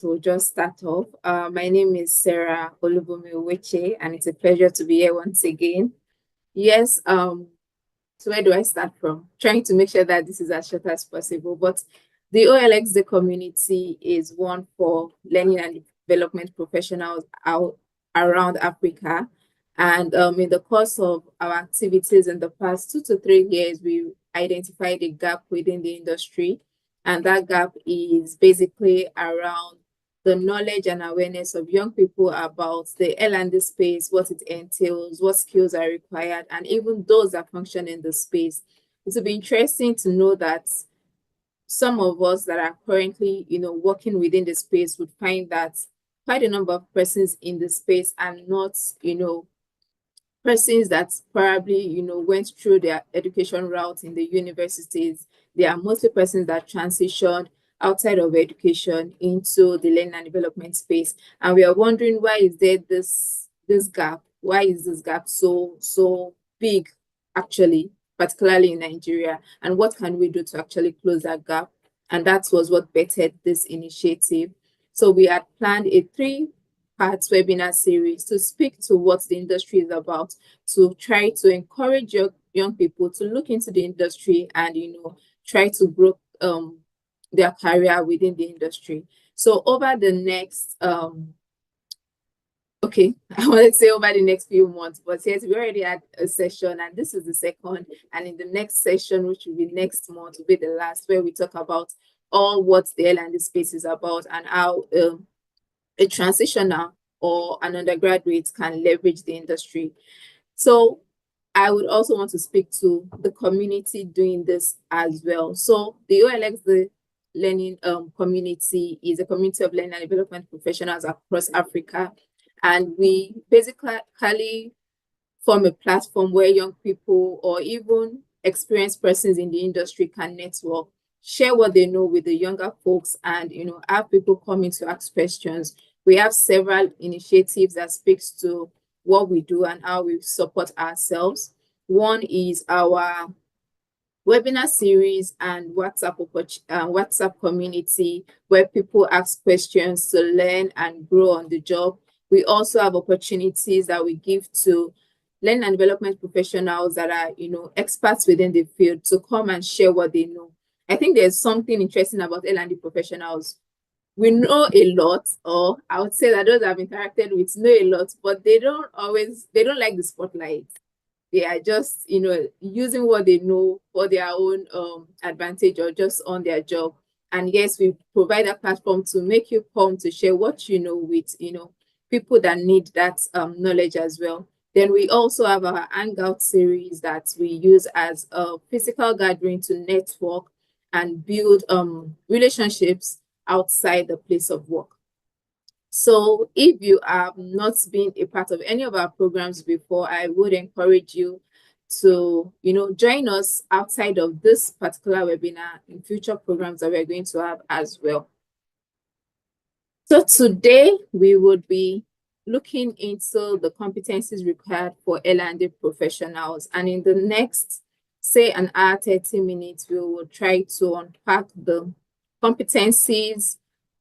So we'll just start off. My name is Sarah Olubumiweche, and it's a pleasure to be here once again. Yes, so where do I start from? Trying to make sure that this is as short as possible. But the OLxD community is one for learning and development professionals out around Africa. And in the course of our activities in the past 2 to 3 years, we identified a gap within the industry. And that gap is basically around the knowledge and awareness of young people about the L&D space, what it entails, what skills are required, and even those that function in the space. It will be interesting to know that some of us that are currently, working within the space would find that quite a number of persons in the space are not, persons that probably, went through their education route in the universities. They are mostly persons that transitioned outside of education into the learning and development space. And we are wondering, why is there this gap? Why is this gap so big, actually, particularly in Nigeria? And what can we do to actually close that gap? And that was what bettered this initiative. So we had planned a 3-part webinar series to speak to what the industry is about, to try to encourage young people to look into the industry and, try to grow their career within the industry. So over the next, okay, I want to say over the next few months, but yes, we already had a session and this is the second. And in the next session, which will be next month, will be the last, where we talk about all what the L&D space is about and how a transitioner or an undergraduate can leverage the industry. So I would also want to speak to the community doing this as well. So the OLxD learning community is a community of learning and development professionals across Africa. And we basically form a platform where young people or even experienced persons in the industry can network, share what they know with the younger folks, and have people come in to ask questions. We have several initiatives that speaks to what we do and how we support ourselves. One is our webinar series and WhatsApp community, where people ask questions to learn and grow on the job. We also have opportunities that we give to learning and development professionals that are, experts within the field, to come and share what they know. I think there's something interesting about L&D professionals. We know a lot, or I would say that those I've interacted with know a lot, but they don't like the spotlight. They are just, using what they know for their own advantage or just on their job. And yes, we provide a platform to make you come to share what you know with, people that need that knowledge as well. Then we also have our Hangout series that we use as a physical gathering to network and build relationships outside the place of work. So if you have not been a part of any of our programs before, I would encourage you to, join us outside of this particular webinar in future programs that we're going to have as well. So today we would be looking into the competencies required for L&D professionals. And in the next, say, an hour, 30 minutes, we will try to unpack the competencies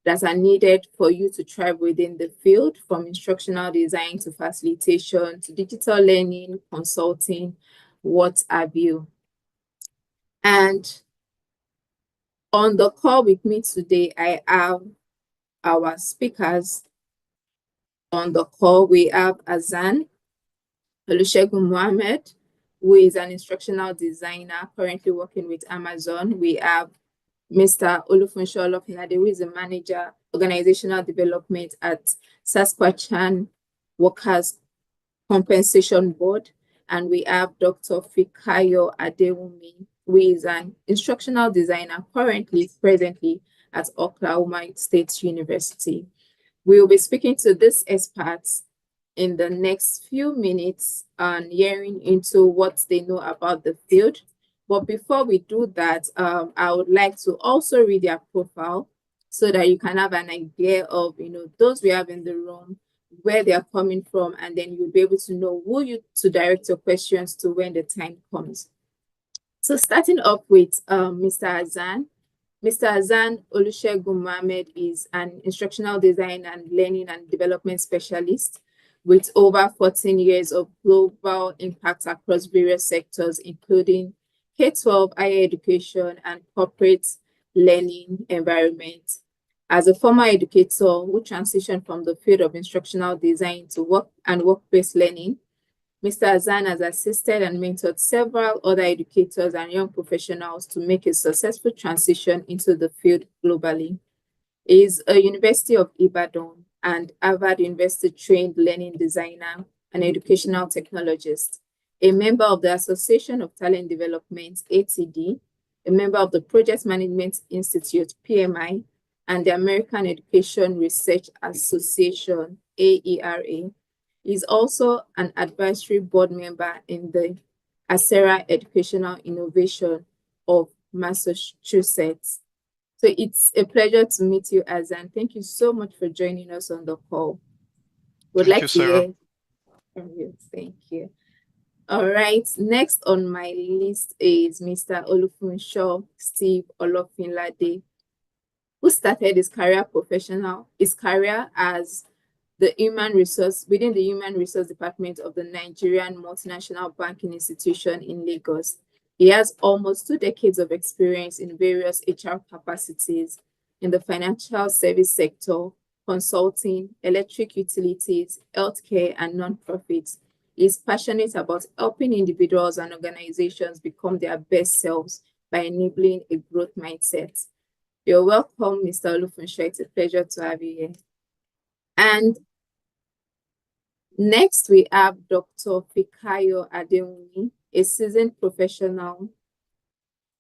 that are needed for you to thrive within the field, from instructional design to facilitation to digital learning, consulting, what have you. And on the call with me today, I have our speakers. On the call, we have Azan Olusegun Mohammed, who is an instructional designer currently working with Amazon. We have Mr. Olufunso Olofilade, who is a manager, organizational development at Saskatchewan Workers' Compensation Board. And we have Dr. Fikayo Adewumi, who is an instructional designer presently at Oklahoma State University. We will be speaking to these experts in the next few minutes and hearing into what they know about the field. But before we do that, I would like to also read their profile so that you can have an idea of, those we have in the room, where they are coming from, and then you'll be able to know who you to direct your questions to when the time comes. So starting off with Mr. Azan, Mr. Azan Olusegun Mohammed is an instructional design and learning and development specialist with over 14 years of global impact across various sectors, including K-12, higher education, and corporate learning environment. As a former educator who transitioned from the field of instructional design to work and workplace learning, Mr. Azan has assisted and mentored several other educators and young professionals to make a successful transition into the field globally. He is a University of Ibadan and Harvard University trained learning designer and educational technologist, a member of the Association of Talent Development, ATD, a member of the Project Management Institute, PMI, and the American Education Research Association, AERA. He's also an advisory board member in the Acera Educational Innovation of Massachusetts. So it's a pleasure to meet you, Azan. Thank you so much for joining us on the call. Would Thank like you, to Sarah. hear from you. Thank you. All right. Next on my list is Mr. Olufunsho Steve Olofinlade, who started his career as the human resource within the human resource department of the Nigerian multinational banking institution in Lagos. He has almost 2 decades of experience in various HR capacities in the financial service sector, consulting, electric utilities, healthcare, and nonprofits. He is passionate about helping individuals and organizations become their best selves by enabling a growth mindset. You're welcome, Mr. Olufunsho. It's a pleasure to have you here. And next, we have Dr. Fikayo Adewumi, a seasoned professional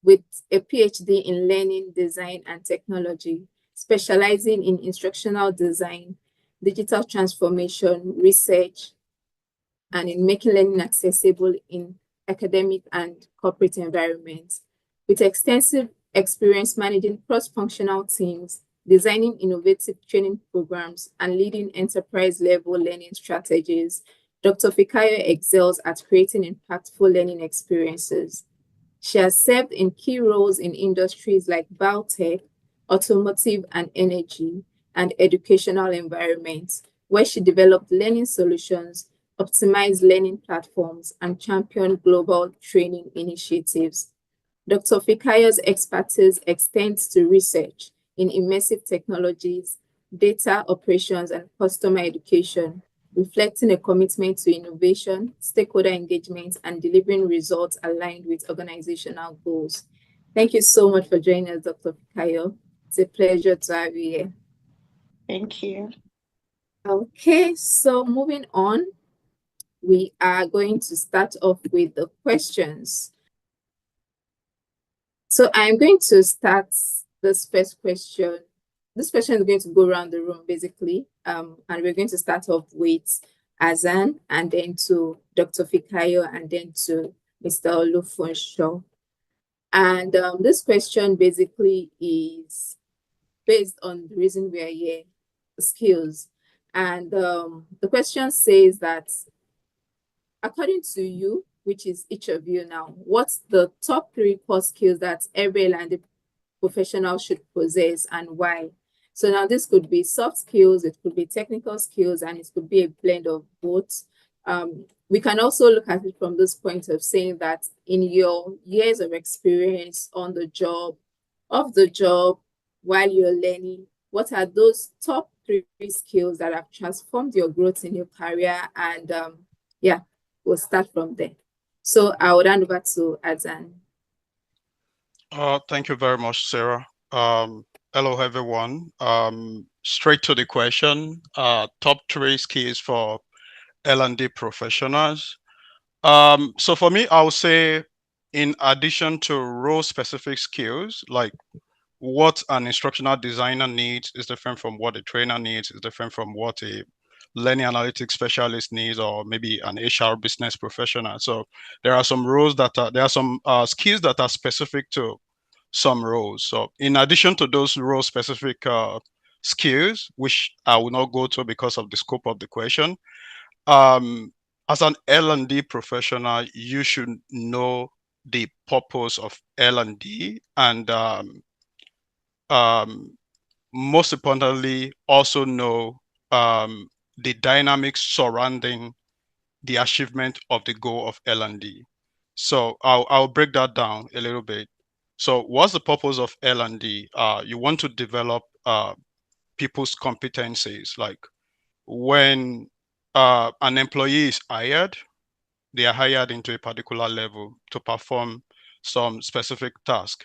with a PhD in learning, design, and technology, specializing in instructional design, digital transformation, research, and in making learning accessible in academic and corporate environments. With extensive experience managing cross-functional teams, designing innovative training programs, and leading enterprise-level learning strategies, Dr. Fikayo excels at creating impactful learning experiences. She has served in key roles in industries like biotech, automotive and energy, and educational environments, where she developed learning solutions, optimized learning platforms, and championed global training initiatives. Dr. Fikayo's expertise extends to research in immersive technologies, data operations, and customer education, reflecting a commitment to innovation, stakeholder engagement, and delivering results aligned with organizational goals. Thank you so much for joining us, Dr. Fikayo. It's a pleasure to have you here. Thank you. Okay, so moving on, we are going to start off with the questions. So I'm going to start this first question. This question is going to go around the room basically, and we're going to start off with Azan, and then to Dr. Fikayo, and then to Mr. Olufunsho. And this question basically is based on the reason we are here, skills. And the question says that, according to you, which is each of you now, what's the top 3 core skills that every L&D professional should possess and why? So now this could be soft skills, it could be technical skills, and it could be a blend of both. We can also look at it from this point of saying that in your years of experience on the job, off the job, while you're learning, what are those top 3 skills that have transformed your growth in your career? And yeah, we'll start from there. So I would hand over to Azan. Thank you very much, Sarah. Hello, everyone. Straight to the question, top 3 skills for L&D professionals. So for me, I would say, in addition to role-specific skills, like what an instructional designer needs is different from what a trainer needs, is different from what a learning analytics specialist needs, or maybe an HR business professional. So there are some roles that there are some skills that are specific to some roles. So in addition to those role specific skills, which I will not go to because of the scope of the question, as an L&D professional, you should know the purpose of L&D and most importantly, also know the dynamics surrounding the achievement of the goal of L&D. So I'll break that down a little bit. So what's the purpose of L&D? You want to develop people's competencies. Like when an employee is hired, they are hired into a particular level to perform some specific task.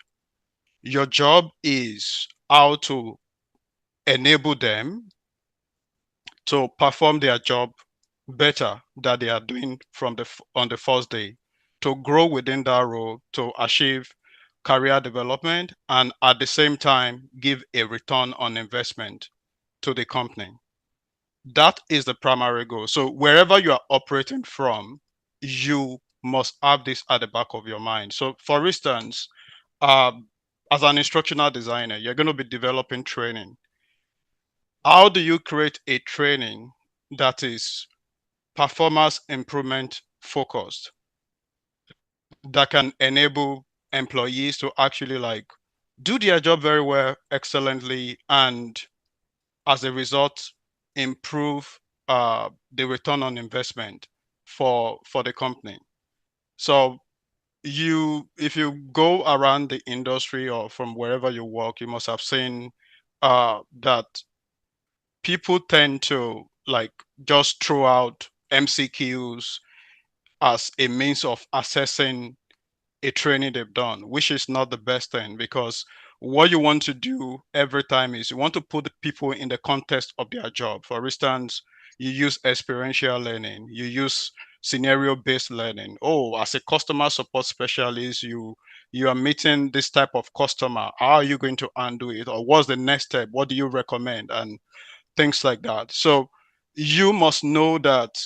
Your job is how to enable them to perform their job better than they are doing from on the first day, to grow within that role, to achieve career development, and at the same time give a return on investment to the company. That is the primary goal. So wherever you are operating from, you must have this at the back of your mind. So for instance, as an instructional designer, you're going to be developing training. How do you create a training that is performance improvement focused, that can enable employees to actually like do their job very well, excellently, and as a result, improve the return on investment for the company? So if you go around the industry or from wherever you work, you must have seen that people tend to like just throw out MCQs as a means of assessing a training they've done, which is not the best thing, because what you want to do every time is you want to put the people in the context of their job. For instance, you use experiential learning, you use scenario-based learning. Oh, as a customer support specialist, you are meeting this type of customer. How are you going to undo it? Or what's the next step? What do you recommend? And things like that. So you must know that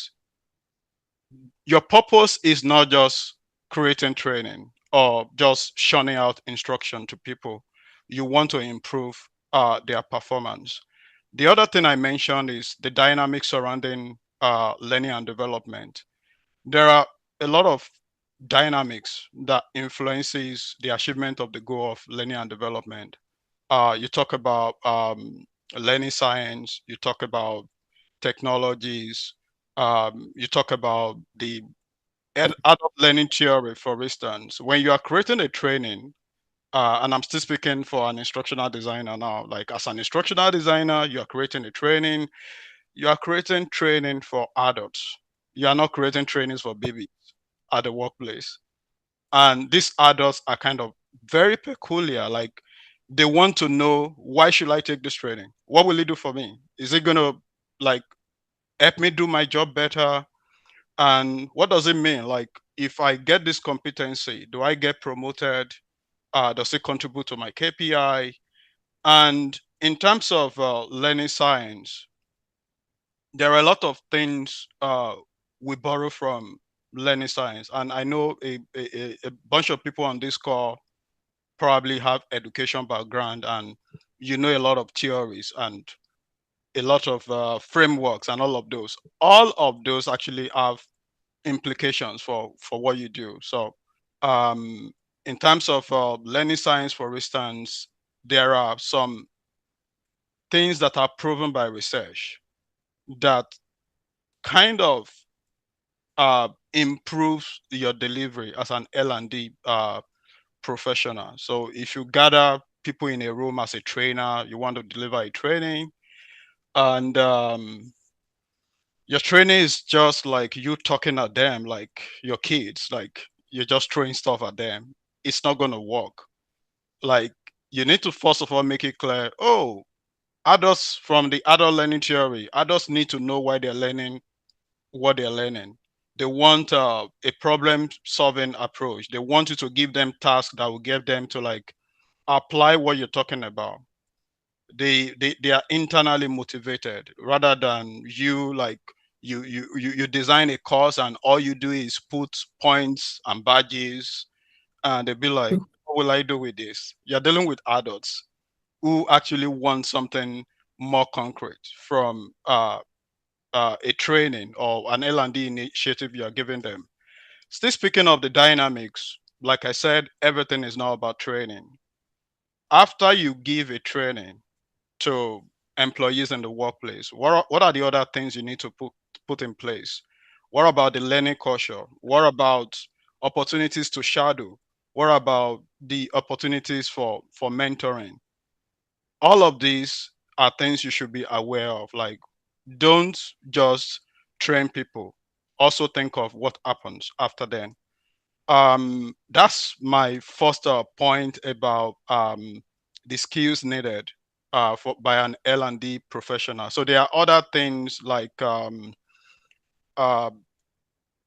your purpose is not just creating training or just shunning out instruction to people. You want to improve their performance. The other thing I mentioned is the dynamics surrounding learning and development. There are a lot of dynamics that influences the achievement of the goal of learning and development. You talk about learning science, you talk about technologies, you talk about the adult learning theory. For instance, when you are creating a training, and I'm still speaking for an instructional designer now, like as an instructional designer, you are creating a training, you are creating training for adults. You are not creating trainings for babies at the workplace. And these adults are kind of very peculiar. Like they want to know, why should I take this training? What will it do for me? Is it gonna like help me do my job better? And what does it mean? Like, if I get this competency, do I get promoted? Does it contribute to my KPI? And in terms of learning science, there are a lot of things we borrow from learning science. And I know a bunch of people on this call probably have education background, and you know a lot of theories and a lot of frameworks and all of those. All of those actually have implications for what you do. So um, in terms of learning science, for instance, there are some things that are proven by research that kind of improves your delivery as an L&D professional. So if you gather people in a room as a trainer, you want to deliver a training, and your training is just like you talking at them like your kids, like you're just throwing stuff at them. It's not going to work. Like you need to first of all make it clear, oh, adults, from the adult learning theory, adults need to know why they're learning what they're learning. They want a problem solving approach. They want you to give them tasks that will get them to like apply what you're talking about. They are internally motivated, rather than you like you design a course and all you do is put points and badges, and they'll be like, what will I do with this? You're dealing with adults who actually want something more concrete from a training or an L&D initiative you're giving them. Still speaking of the dynamics, like I said, everything is now about training. after you give a training to employees in the workplace, what are the other things you need to put in place? What about the learning culture? What about opportunities to shadow? What about the opportunities for mentoring? All of these are things you should be aware of. Like, don't just train people. Also think of what happens after then. That's my first point about the skills needed for by an L&D professional. So there are other things like uh,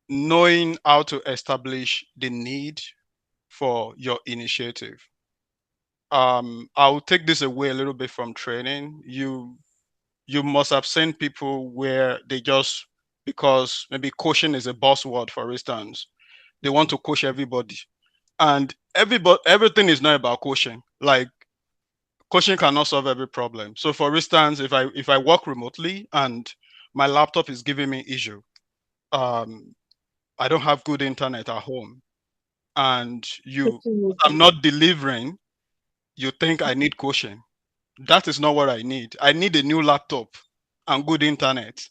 knowing how to establish the need for your initiative. I'll take this away a little bit from training. You must have seen people where they just, because maybe coaching is a buzzword, for instance, they want to coach everybody, and everything is not about coaching. Like, coaching cannot solve every problem. So for instance, if I work remotely and my laptop is giving me issue, um I don't have good internet at home, and I'm not delivering, you think I need coaching. That is not what I need. I need a new laptop and good internet.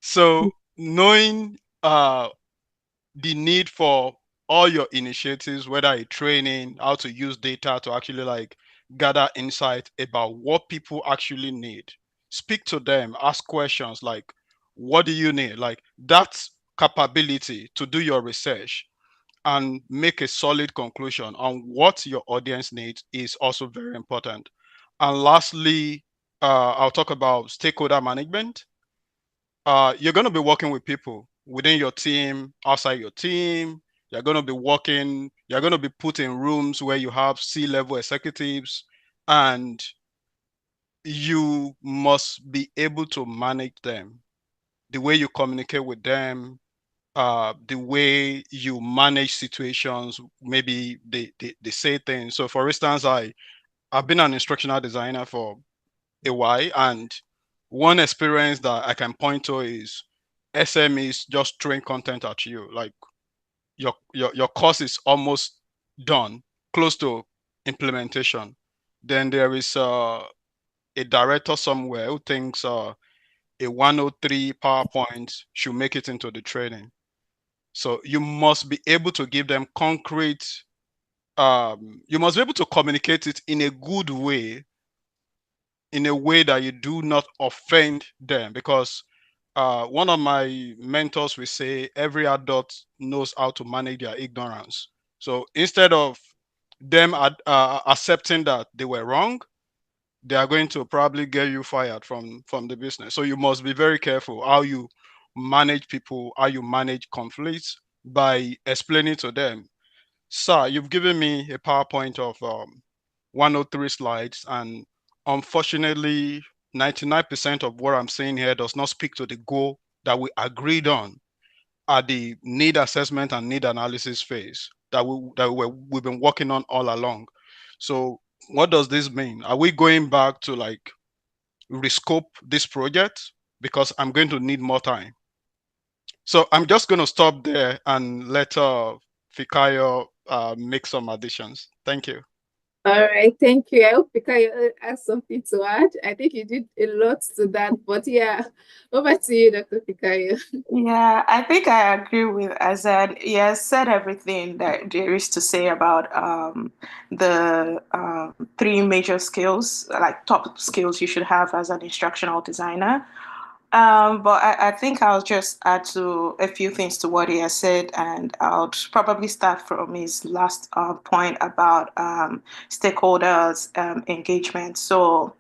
So knowing the need for all your initiatives, whether a training, how to use data to actually like gather insight about what people actually need. Speak to them, ask questions like, what do you need? Like, that capability to do your research and make a solid conclusion on what your audience needs is also very important. And lastly, I'll talk about stakeholder management. You're going to be working with people within your team, outside your team. You're going to be put in rooms where you have C-level executives, and you must be able to manage them. The way you communicate with them, the way you manage situations, maybe they say things. So for instance, I've been an instructional designer for a while, and one experience that I can point to is SMEs just throwing content at you. Like, your course is almost done, close to implementation. Then there is a director somewhere who thinks a 103 PowerPoint should make it into the training. So you must be able to give them concrete, you must be able to communicate it in a good way, in a way that you do not offend them. Because one of my mentors will say every adult knows how to manage their ignorance. So instead of them accepting that they were wrong, they are going to probably get you fired from the business. So you must be very careful how you manage people, how you manage conflicts, by explaining to them, sir, you've given me a PowerPoint of 103 slides, and unfortunately, 99% of what I'm saying here does not speak to the goal that we agreed on at the need assessment and need analysis phase we've been working on all along. So what does this mean? Are we going back to like rescope this project? Because I'm going to need more time. So I'm just going to stop there and let Fikayo make some additions. Thank you. All right, thank you. I hope Pika has something to add. I think you did a lot to that, but yeah, over to you, Dr. Pikayo. Yeah, I think I agree with Azad. He has said everything that there is to say about the three major skills, like top skills you should have as an instructional designer. But I think I'll just add to a few things to what he has said, and I'll probably start from his last point about stakeholders engagement. So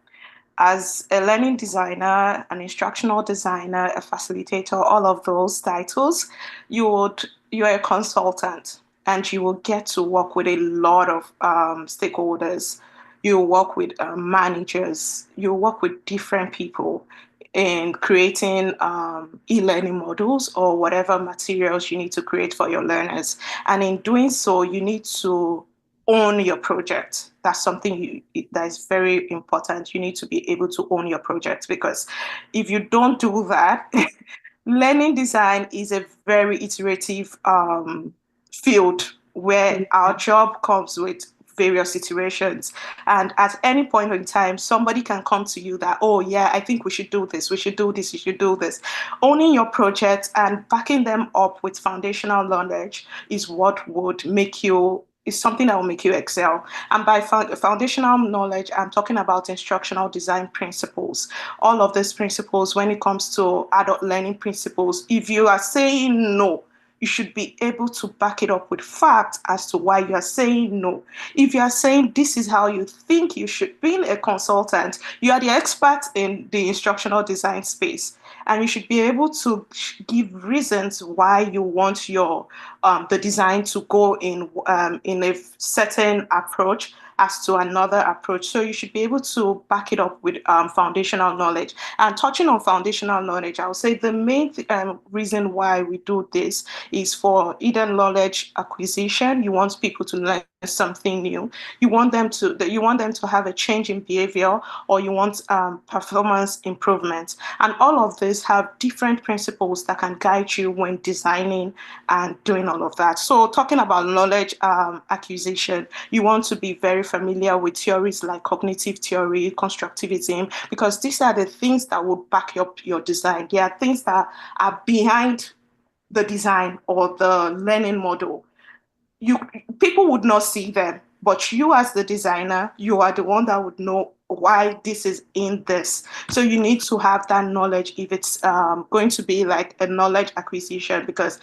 as a learning designer, an instructional designer, a facilitator, all of those titles, you're a consultant and you will get to work with a lot of stakeholders. You work with managers, you work with different people in creating e-learning models or whatever materials you need to create for your learners. And in doing so, you need to own your project. That's something that is very important. You need to be able to own your project, because if you don't do that, learning design is a very iterative field where our job comes with various situations. And at any point in time, somebody can come to you that, oh, yeah, I think we should do this, we should do this, you should do this. Owning your project and backing them up with foundational knowledge is what would make you is something that will make you excel. And by foundational knowledge, I'm talking about instructional design principles. All of these principles, when it comes to adult learning principles, if you are saying no, you should be able to back it up with facts as to why you are saying no. If you are saying this is how you think you should, being a consultant, you are the expert in the instructional design space, and you should be able to give reasons why you want your the design to go in a certain approach as to another approach. So you should be able to back it up with foundational knowledge. And touching on foundational knowledge, I would say the main reason why we do this is for either knowledge acquisition. You want people to learn something new. You want them to have a change in behavior, or you want performance improvement. And all of this have different principles that can guide you when designing and doing all of that. So talking about knowledge acquisition, you want to be very familiar with theories like cognitive theory, constructivism, because these are the things that will back up your design. They are things that are behind the design or the learning model. You People would not see them, but you as the designer, you are the one that would know why this is in this. So you need to have that knowledge if it's going to be like a knowledge acquisition, because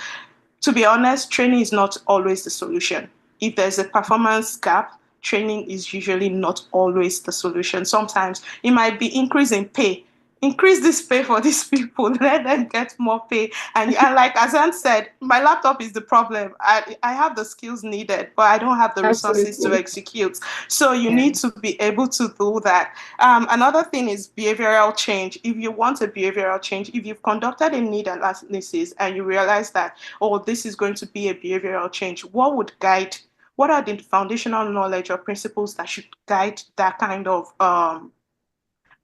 to be honest, training is not always the solution. If there's a performance gap, training is usually not always the solution. Sometimes it might be increase in pay. Increase this pay for these people, let them get more pay. And like Azan said, my laptop is the problem. I have the skills needed, but I don't have the resources to Absolutely. execute. So you Yeah. need to be able to do that. Another thing is behavioral change. If you want a behavioral change, if you've conducted a need analysis and you realize that, oh, this is going to be a behavioral change, what are the foundational knowledge or principles that should guide that kind of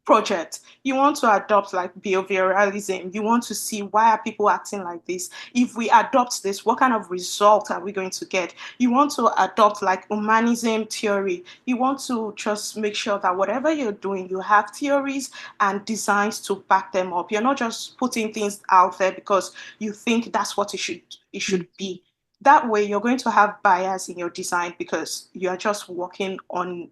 project? You want to adopt like behavioralism. You want to see why are people acting like this. If we adopt this, what kind of result are we going to get? You want to adopt like humanism theory. You want to just make sure that whatever you're doing, you have theories and designs to back them up. You're not just putting things out there because you think that's what it should be. That way you're going to have bias in your design because you're just working on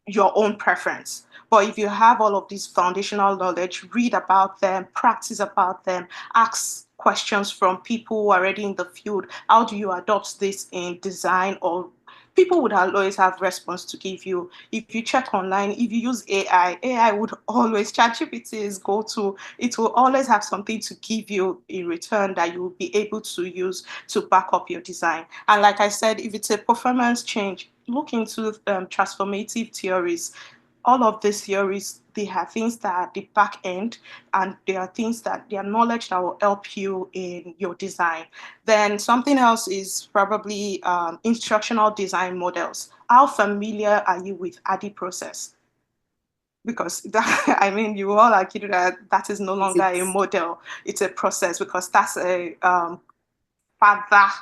your own preference. But if you have all of these foundational knowledge, read about them, practice about them, ask questions from people who are already in the field. How do you adopt this in design? Or people would always have response to give you. If you check online, if you use AI would always, ChatGPT is go to, it will always have something to give you in return that you will be able to use to back up your design. And like I said, if it's a performance change, look into transformative theories. All of these theories, they have things that are the back end, and there are things that they are knowledge that will help you in your design. Then something else is probably instructional design models. How familiar are you with ADI process? Because that, I mean, you all agree that that is no Is longer it? a model; it's a process, because that's a father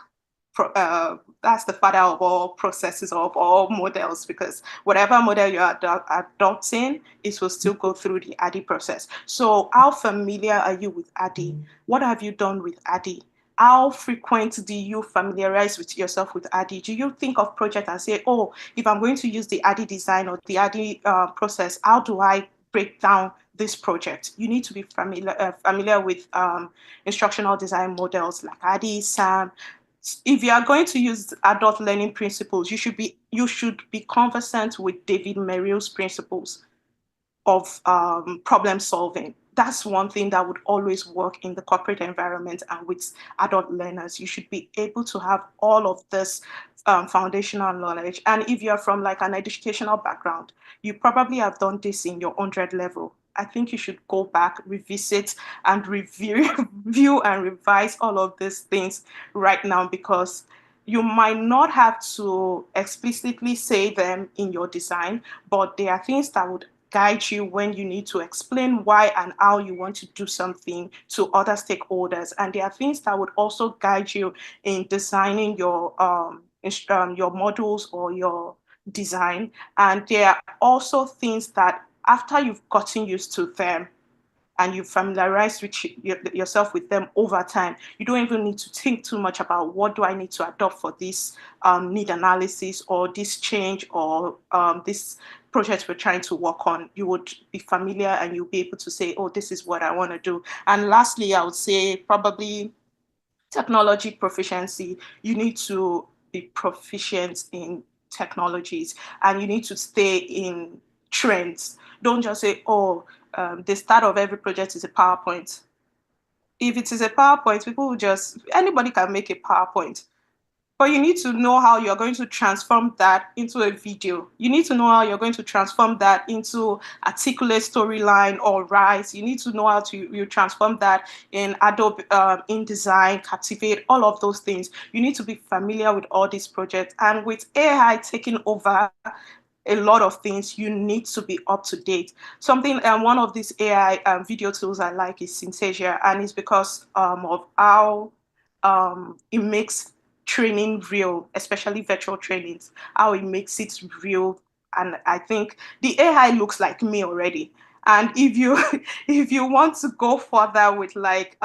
that's the father of all processes, of all models, because whatever model you're adopting, it will still go through the ADI process. So how familiar are you with ADI? What have you done with ADI? How frequent do you familiarize with yourself with ADI? Do you think of project and say, oh, if I'm going to use the ADI design or the ADI process, how do I break down this project? You need to be familiar with instructional design models like ADI, SAM. If you are going to use adult learning principles, you should be conversant with David Merrill's principles of problem solving. That's one thing that would always work in the corporate environment and with adult learners. You should be able to have all of this foundational knowledge. And if you're from like an educational background, you probably have done this in your 100 level. I think you should go back, revisit, and review and revise all of these things right now, because you might not have to explicitly say them in your design, but there are things that would guide you when you need to explain why and how you want to do something to other stakeholders. And there are things that would also guide you in designing your modules or design. And there are also things that after you've gotten used to them and you familiarize yourself with them over time, you don't even need to think too much about what do I need to adopt for this need analysis or this change or this project we're trying to work on. You would be familiar and you'll be able to say, oh, this is what I want to do. And lastly, I would say probably technology proficiency. You need to be proficient in technologies and you need to stay in trends. Don't just say, oh, the start of every project is a PowerPoint. If it is a PowerPoint, people will just, anybody can make a PowerPoint. But you need to know how you're going to transform that into a video. You need to know how you're going to transform that into articulate storyline or rise. You need to know how to you transform that in Adobe InDesign, Captivate, all of those things. You need to be familiar with all these projects. And with AI taking over a lot of things, you need to be up to date. Something, one of these AI video tools I like is Synthesia, and it's because of how it makes training real, especially virtual trainings, how it makes it real. And I think the AI looks like me already. And if you if you want to go further with like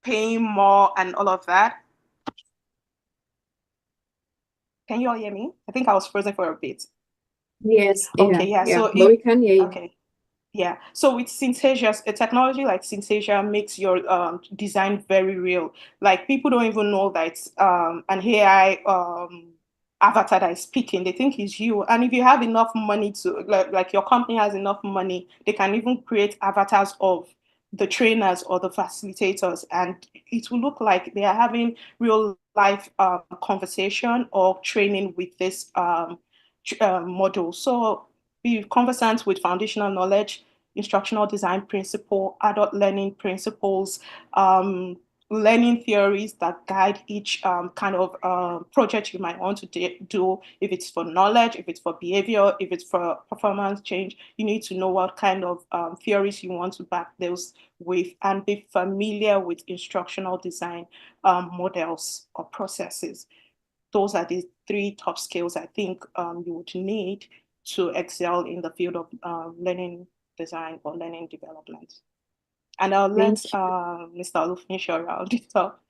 paying more and all of that, can you all hear me? I think I was frozen for a bit. Yes, Okay, yeah. yeah, So but we can hear you. okay. Yeah. So with Synthesia, a technology like Synthesia makes your design very real. Like people don't even know that it's an AI avatar that is speaking. They think it's you. And if you have enough money to like your company has enough money, they can even create avatars of the trainers or the facilitators, and it will look like they are having real life conversation or training with this model. So be conversant with foundational knowledge, instructional design principle, adult learning principles, learning theories that guide each kind of project you might want to do. If it's for knowledge, if it's for behavior, if it's for performance change, you need to know what kind of theories you want to back those with and be familiar with instructional design models or processes. Those are the three top skills I think you would need to excel in the field of learning design or learning development. And I'll let Thank you. Mr. Olufnisho round it up.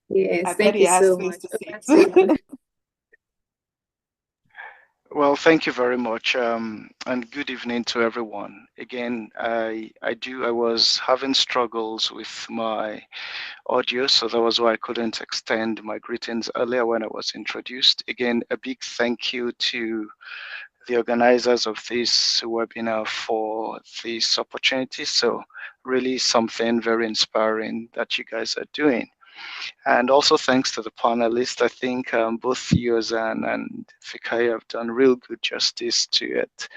Yes, I bet thank he you has so things much. to Over say to too. you. Well, thank you very much, and good evening to everyone. Again, I was having struggles with my audio, so that was why I couldn't extend my greetings earlier when I was introduced. Again, a big thank you to the organizers of this webinar for this opportunity. So really something very inspiring that you guys are doing. And also thanks to the panelists. I think both Yozan and Fikai have done real good justice to it.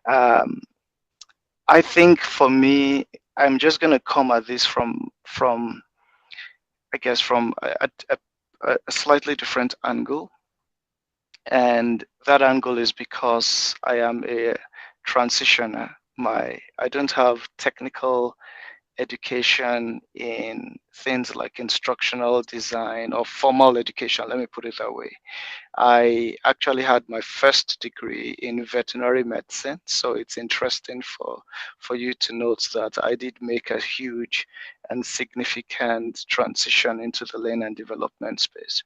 I think for me, I'm just going to come at this from I guess from a slightly different angle. And that angle is because I am a transitioner. I don't have technical education in things like instructional design or formal education, let me put it that way. I actually had my first degree in veterinary medicine, so it's interesting for you to note that I did make a huge and significant transition into the learn and development space.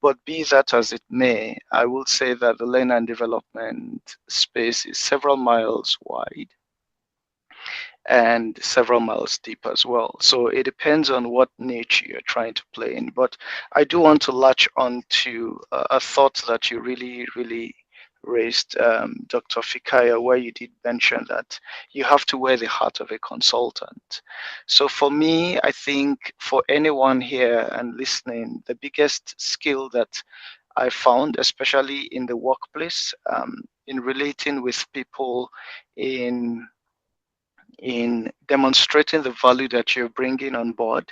But be that as it may, I will say that the learn and development space is several miles wide and several miles deep as well. So it depends on what niche you're trying to play in. But I do want to latch on to a thought that you really raised, Dr. Fikaya, where you did mention that you have to wear the hat of a consultant. So for me, I think for anyone here and listening, the biggest skill that I found, especially in the workplace, in relating with people, in demonstrating the value that you're bringing on board,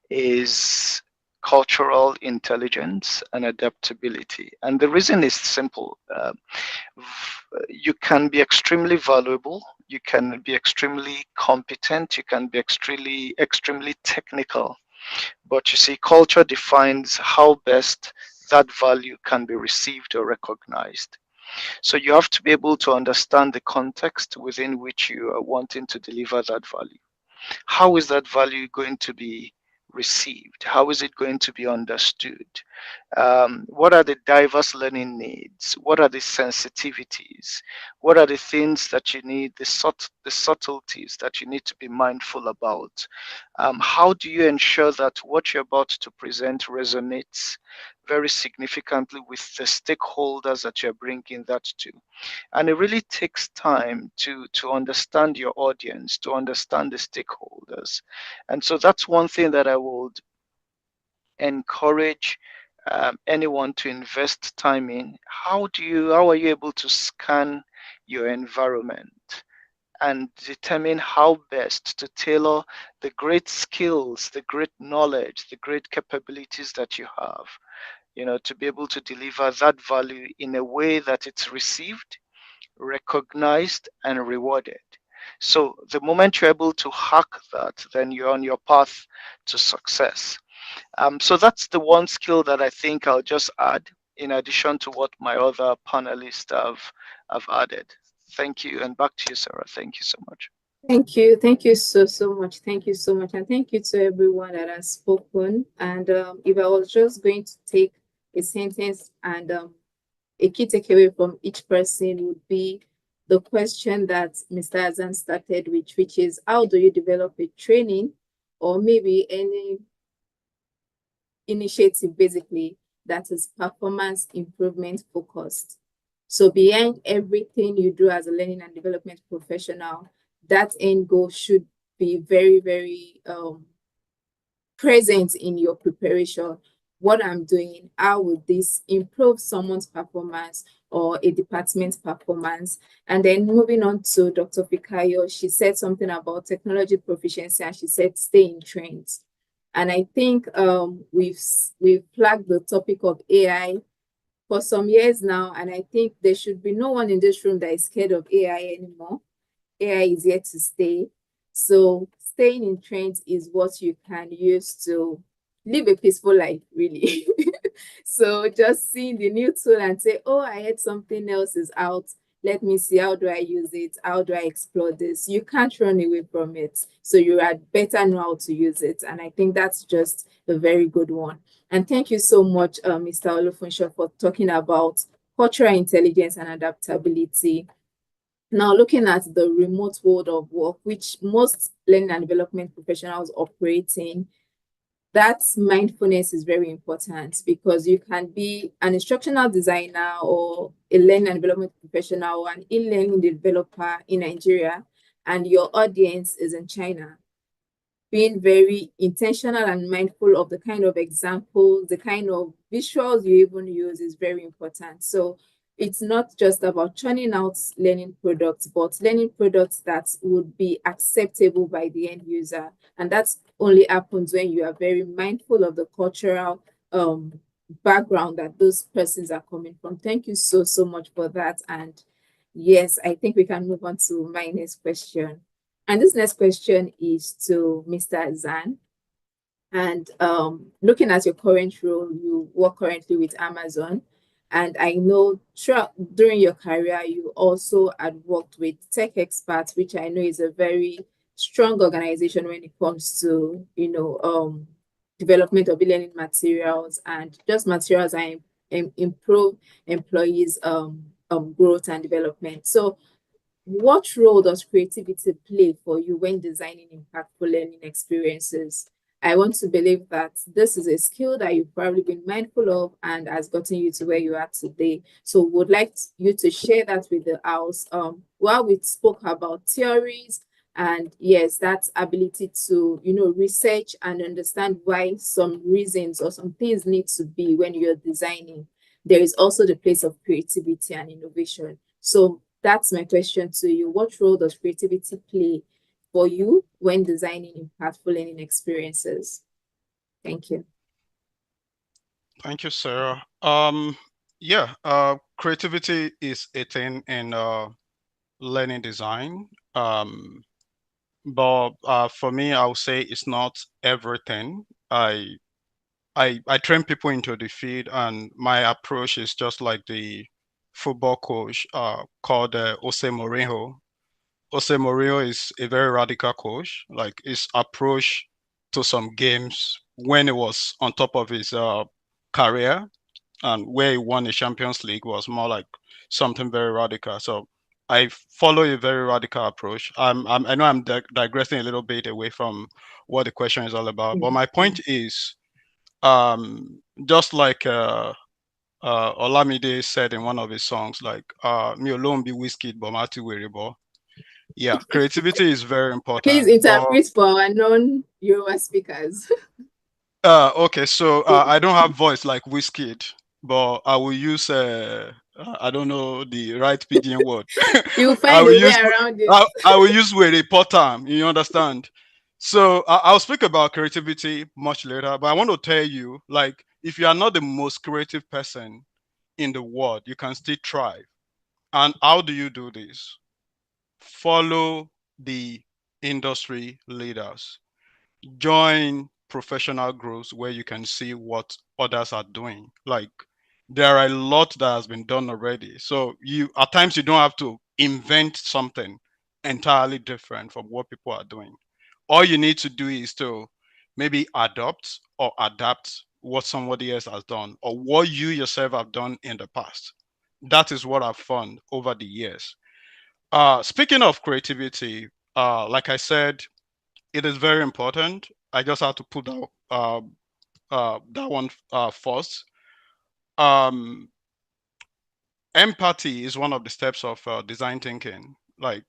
is cultural intelligence and adaptability. And the reason is simple. You can be extremely valuable, you can be extremely competent, you can be extremely technical, But you see, culture defines how best that value can be received or recognized. So you have to be able to understand the context within which you are wanting to deliver that value. How is that value going to be received? How is it going to be understood? What are the diverse learning needs? What are the sensitivities? What are the things that you need, the subtleties that you need to be mindful about? How do you ensure that what you're about to present resonates very significantly with the stakeholders that you're bringing that to? And it really takes time to understand your audience, to understand the stakeholders. And so that's one thing that I would encourage anyone to invest time in. How are you able to scan your environment and determine how best to tailor the great skills, the great knowledge, the great capabilities that you have, to be able to deliver that value in a way that it's received, recognized, and rewarded. So the moment you're able to hack that, then you're on your path to success. So that's the one skill that I think I'll just add in addition to what my other panelists have added. Thank you, and back to you, Sarah. Thank you so much. Thank you. Thank you so much. Thank you so much. And thank you to everyone that has spoken. And if I was just going to take a sentence and a key takeaway from each person would be the question that Mr. Azan started with, which is how do you develop a training or maybe any initiative basically that is performance improvement focused. So behind everything you do as a learning and development professional, that end goal should be very, very present in your preparation. What I'm doing, how would this improve someone's performance or a department's performance? And then moving on to Dr. Fikayo, she said something about technology proficiency and she said stay in trends. And I think we've flagged the topic of AI for some years now, and I think there should be no one in this room that is scared of AI anymore. AI is here to stay. So staying in trends is what you can use to live a peaceful life, really. So just seeing the new tool and say, oh, I heard something else is out. Let me see, how do I use it? How do I explore this? You can't run away from it. So you had better know how to use it. And I think that's just a very good one. And thank you so much, Mr. Olufunsho, for talking about cultural intelligence and adaptability. Now, looking at the remote world of work, which most learning and development professionals operate in, that mindfulness is very important because you can be an instructional designer or a learning and development professional or an e-learning developer in Nigeria, and your audience is in China. Being very intentional and mindful of the kind of examples, the kind of visuals you even use is very important. So it's not just about churning out learning products, but learning products that would be acceptable by the end user. And that's only happens when you are very mindful of the cultural background that those persons are coming from. Thank you so much for that. And yes, I think we can move on to my next question. And this next question is to Mr. Zan. And looking at your current role, you work currently with Amazon. And I know during your career, you also had worked with Tech Experts, which I know is a very strong organization when it comes to, development of e-learning materials and just materials that improve employees' growth and development. So what role does creativity play for you when designing impactful learning experiences? I want to believe that this is a skill that you've probably been mindful of and has gotten you to where you are today. So would like you to share that with the house. While we spoke about theories and yes, that ability to, research and understand why some reasons or some things need to be when you're designing, there is also the place of creativity and innovation. So that's my question to you. What role does creativity play for you when designing impactful learning experiences? Thank you. Thank you, Sarah. Creativity is a thing in learning design. But for me, I would say it's not everything. I train people into the field, and my approach is just like the football coach called Jose Mourinho. Jose Mourinho is a very radical coach. Like his approach to some games when he was on top of his career and where he won the Champions League was more like something very radical. So I follow a very radical approach. I know I'm digressing a little bit away from what the question is all about, but my point is, just like Olamide said in one of his songs, like "Me alone be whiskey, but Mati Weribo." Yeah, creativity is very Please important. But interpret for our non-Yoruba speakers. okay, so I don't have voice like Wizkid, but I will use I don't know the right pidgin word. You'll I find will a way use around it. I will use with a potam. You understand? So I'll speak about creativity much later, but I want to tell you, like, if you are not the most creative person in the world, you can still thrive. And how do you do this? Follow the industry leaders. Join professional groups where you can see what others are doing. Like there are a lot that has been done already. So you at times you don't have to invent something entirely different from what people are doing. All you need to do is to maybe adopt or adapt what somebody else has done or what you yourself have done in the past. That is what I've found over the years. Speaking of creativity, like I said, it is very important. I just have to put that one first. Um, Empathy is one of the steps of design thinking. Like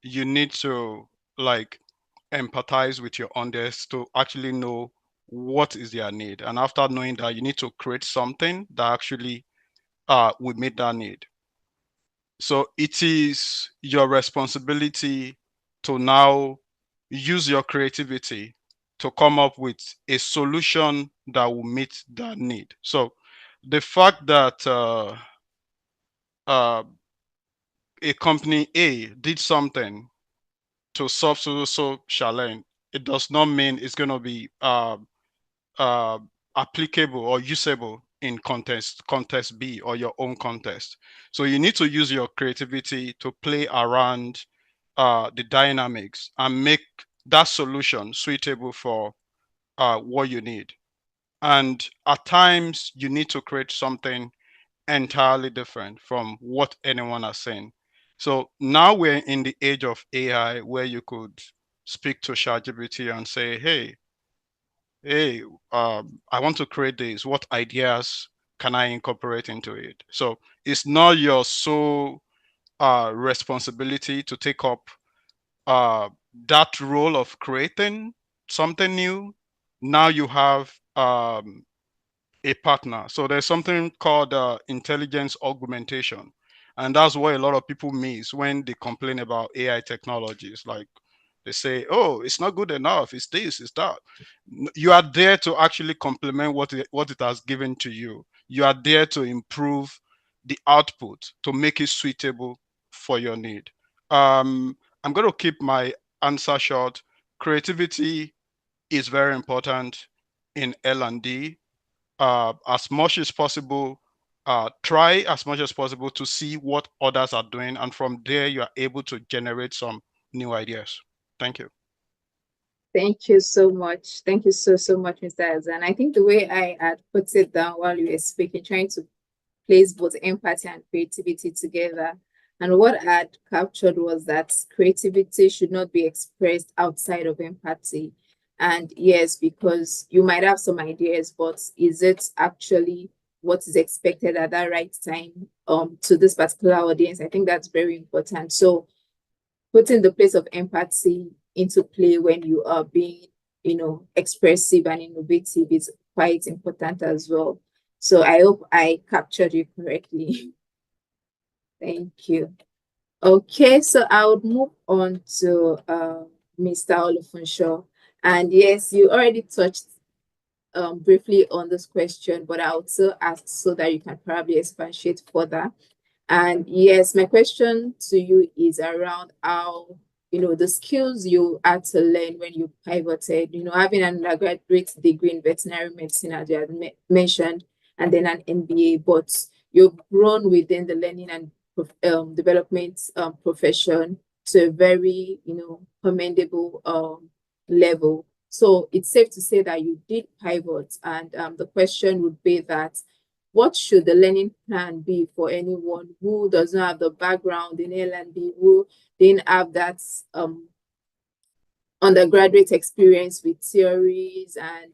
you need to like empathize with your audience to actually know what is their need, and after knowing that, you need to create something that actually would meet that need. So it is your responsibility to now use your creativity to come up with a solution that will meet that need. So the fact that uh, a company A did something to solve so challenge, it does not mean it's going to be uh, applicable or usable in context B or your own context. So you need to use your creativity to play around the dynamics and make that solution suitable for what you need. And at times you need to create something entirely different from what anyone has seen. So now we're in the age of AI where you could speak to ChatGPT and say, hey, I want to create this. What ideas can I incorporate into it? So it's not your sole responsibility to take up uh, that role of creating something new. Now you have a partner. So there's something called intelligence augmentation. And that's what a lot of people miss when they complain about AI technologies. Like they say, oh, it's not good enough. It's this, it's that. You are there to actually complement what it has given to you. You are there to improve the output to make it suitable for your need. I'm going to keep my answer short. Creativity is very important in L&D. As much as possible, try as much as possible to see what others are doing, and from there you are able to generate some new ideas. Thank you. Thank you so much. Thank you so much, Mr. Azan. I think the way I had put it down while you were speaking, trying to place both empathy and creativity together. And what I had captured was that creativity should not be expressed outside of empathy. And yes, because you might have some ideas, but is it actually what is expected at that right time to this particular audience? I think that's very important. So putting the place of empathy into play when you are being, expressive and innovative is quite important as well. So I hope I captured you correctly. Thank you. Okay, so I would move on to Mr. Olufunsho. And yes, you already touched briefly on this question, but I would still ask so that you can probably expatiate further. And yes, my question to you is around how the skills you had to learn when you pivoted, having an undergraduate degree in veterinary medicine, as you had mentioned, and then an MBA, but you've grown within the learning and development profession to a very, commendable level. So it's safe to say that you did pivot, and the question would be that what should the learning plan be for anyone who does not have the background in L&D, who didn't have that undergraduate experience with theories and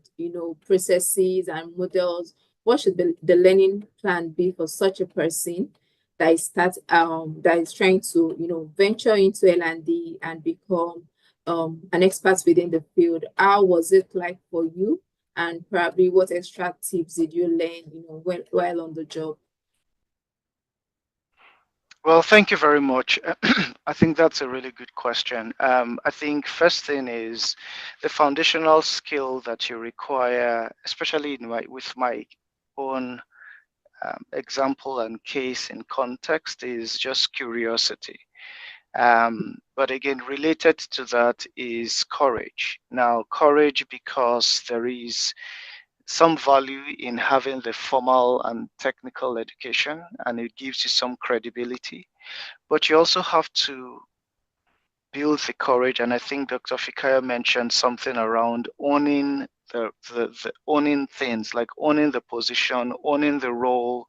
processes and models? What should the learning plan be for such a person that is trying to venture into L&D and become an expert within the field? How was it like for you? And probably what extra tips did you learn, while on the job? Well, thank you very much. I think that's a really good question. I think first thing is the foundational skill that you require, especially with my own example and case in context, is just curiosity. But again, related to that is courage. Now, courage because there is some value in having the formal and technical education, and it gives you some credibility. But you also have to build the courage, and I think Dr. Fikaya mentioned something around owning the owning things, like owning the position, owning the role,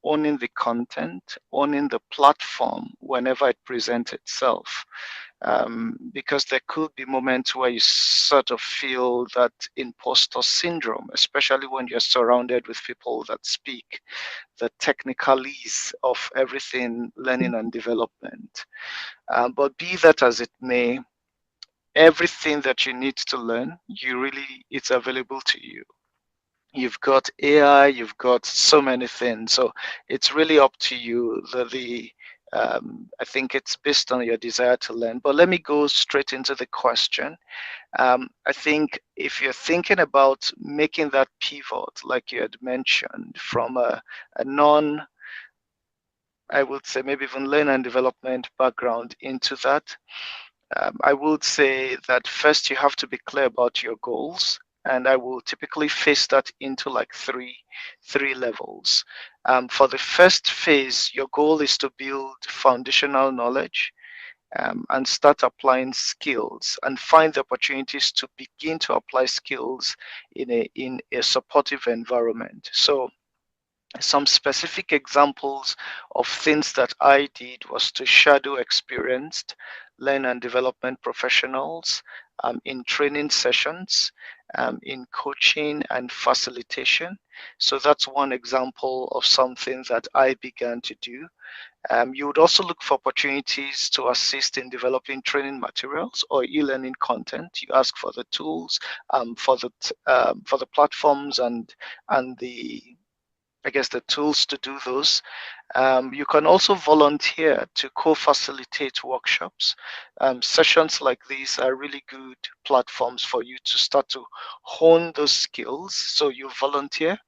owning the content, owning the platform whenever it presents itself. Because there could be moments where you sort of feel that imposter syndrome, especially when you're surrounded with people that speak the technicalities of everything learning and development. But be that as it may, everything that you need to learn, it's available to you. You've got AI, you've got so many things. So it's really up to you. I think it's based on your desire to learn. But let me go straight into the question. I think if you're thinking about making that pivot, like you had mentioned, from a non, I would say maybe even learn and development background into that, I would say that first you have to be clear about your goals, and I will typically phase that into like three levels. For the first phase, your goal is to build foundational knowledge, and start applying skills and find the opportunities to begin to apply skills in a supportive environment. So some specific examples of things that I did was to shadow experienced learn and development professionals in training sessions, in coaching and facilitation. So that's one example of something that I began to do. You would also look for opportunities to assist in developing training materials or e-learning content. You ask for the tools, for the platforms and the tools to do those. You can also volunteer to co-facilitate workshops. Sessions like these are really good platforms for you to start to hone those skills. So you volunteer,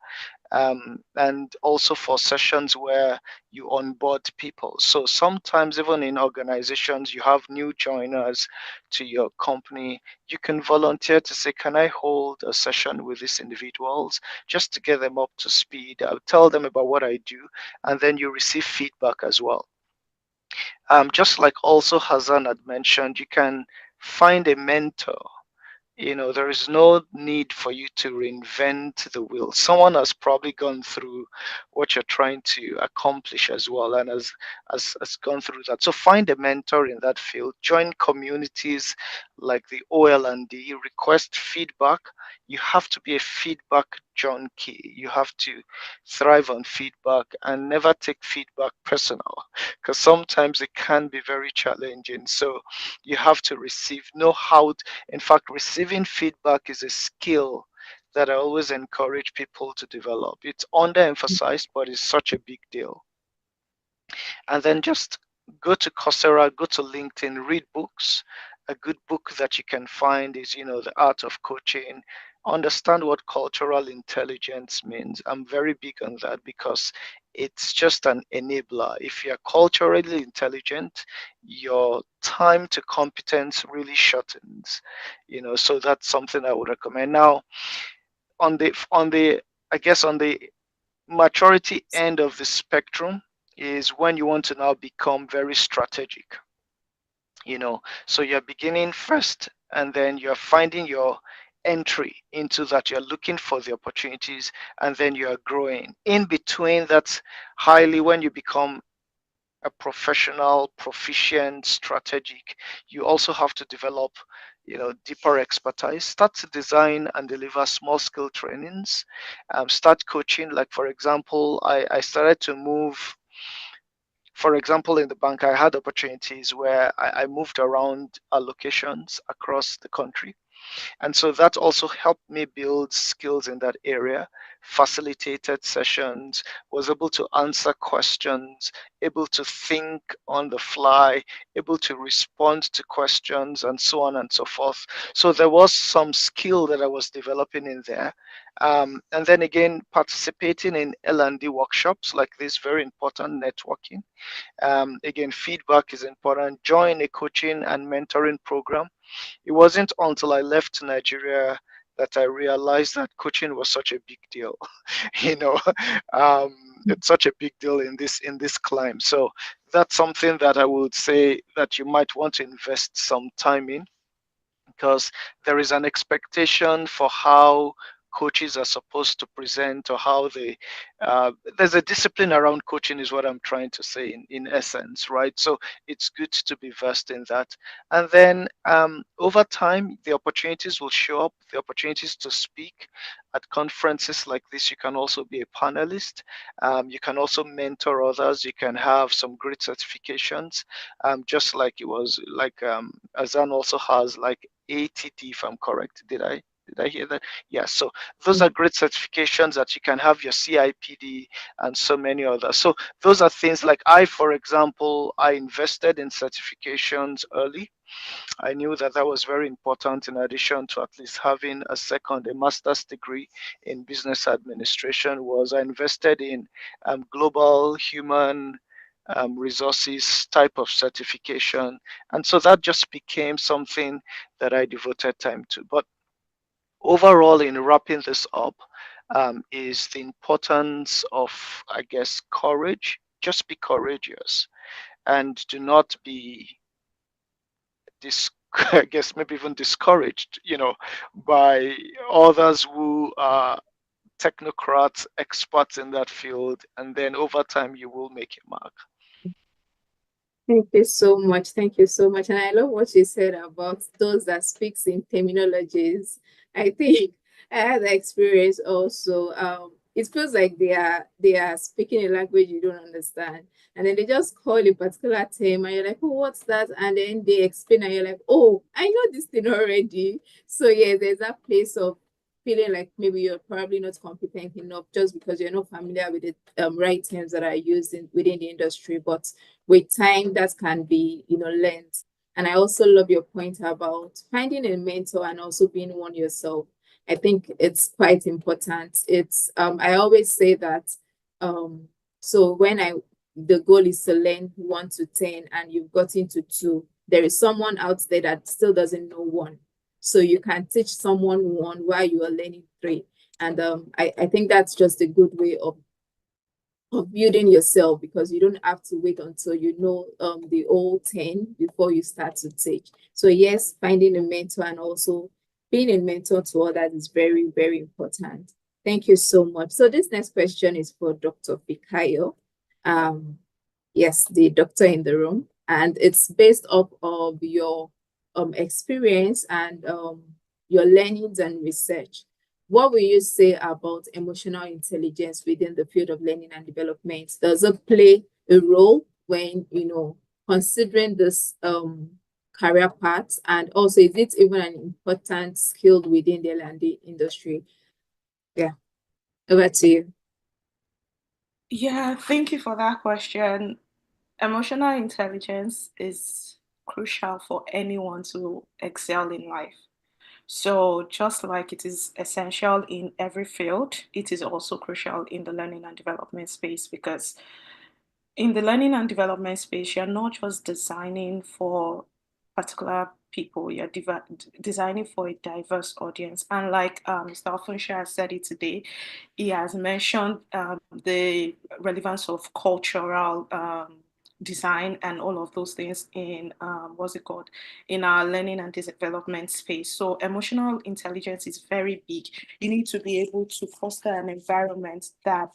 and also for sessions where you onboard people. So sometimes even in organizations, you have new joiners to your company. You can volunteer to say, can I hold a session with these individuals just to get them up to speed? I'll tell them about what I do, and then you receive feedback as well. Just like also Hazan had mentioned, you can find a mentor. There is no need for you to reinvent the wheel. Someone has probably gone through what you're trying to accomplish as well, and has gone through that. So find a mentor in that field. Join communities like the OLND. Request feedback. You have to be a feedback junkie. You have to thrive on feedback and never take feedback personal, because sometimes it can be very challenging. So you have to know how. In fact, receiving feedback is a skill that I always encourage people to develop. It's underemphasized, but it's such a big deal. And then just go to Coursera, go to LinkedIn, read books. A good book that you can find is, The Art of Coaching. understand what cultural intelligence means. I'm very big on that because it's just an enabler. If you're culturally intelligent, your time to competence really shortens, so that's something I would recommend. Now, on the I guess on the maturity end of the spectrum is when you want to now become very strategic. So you're beginning first, and then you're finding your entry into that. You're looking for the opportunities, and then you're growing in between. That's highly when you become a professional, proficient, strategic. You also have to develop deeper expertise. Start to design and deliver small skill trainings. Start coaching. Like, for example, I started to move. For example, in the bank, I had opportunities where I moved around locations across the country. And so that also helped me build skills in that area, facilitated sessions, was able to answer questions, able to think on the fly, able to respond to questions, and so on and so forth. So there was some skill that I was developing in there. And then again, participating in L&D workshops like this, very important networking. Again, feedback is important. Join a coaching and mentoring program. It wasn't until I left Nigeria that I realized that coaching was such a big deal. you know, it's such a big deal in this climb. So that's something that I would say that you might want to invest some time in, because there is an expectation for how coaches are supposed to present, or how they there's a discipline around coaching, is what I'm trying to say in essence, right? So it's good to be versed in that. And then over time, the opportunities will show up, the opportunities to speak at conferences like this. You can also be a panelist. You can also mentor others. You can have some great certifications, just like it was like Azan also has like ATD, if I'm correct. Did I hear that? Yeah. So those are great certifications that you can have, your CIPD and so many others. So those are things like for example, I invested in certifications early. I knew that that was very important, in addition to at least having a master's degree in business administration. Was I invested in global human resources type of certification. And so that just became something that I devoted time to. But overall, in wrapping this up, is the importance of, I guess, courage. Just be courageous, and do not be I guess maybe even discouraged, by others who are technocrats, experts in that field, and then over time you will make your mark. Thank you so much. Thank you so much. And I love what you said about those that speaks in terminologies. I think I had the experience also. It feels like they are speaking a language you don't understand. And then they just call a particular term and you're like, oh, what's that? And then they explain and you're like, oh, I know this thing already. So yeah, there's that place of feeling like maybe you're probably not competent enough just because you're not familiar with the right terms that are used within the industry. But with time, that can be learned. And I also love your point about finding a mentor and also being one yourself. I think it's quite important. It's I always say that so when the goal is to learn 1 to 10 and you've got into 2, there is someone out there that still doesn't know 1. So you can teach someone 1 while you are learning 3. And I think that's just a good way of building yourself, because you don't have to wait until you know the whole 10 before you start to teach. So yes, finding a mentor and also being a mentor to others is very, very important. Thank you so much. So this next question is for Dr. Fikayo. Yes, the doctor in the room, and it's based off of your experience and your learnings and research. What will you say about emotional intelligence within the field of learning and development? Does it play a role when, considering this career path? And also, is it even an important skill within the L&D industry? Yeah, over to you. Yeah, thank you for that question. Emotional intelligence is crucial for anyone to excel in life. So just like it is essential in every field, it is also crucial in the learning and development space, because in the learning and development space, you're not just designing for particular people, you're designing for a diverse audience. And like Mr. Alfonso has said it today, he has mentioned the relevance of cultural design and all of those things in what's it called, in our learning and development space. So emotional intelligence is very big. You need to be able to foster an environment that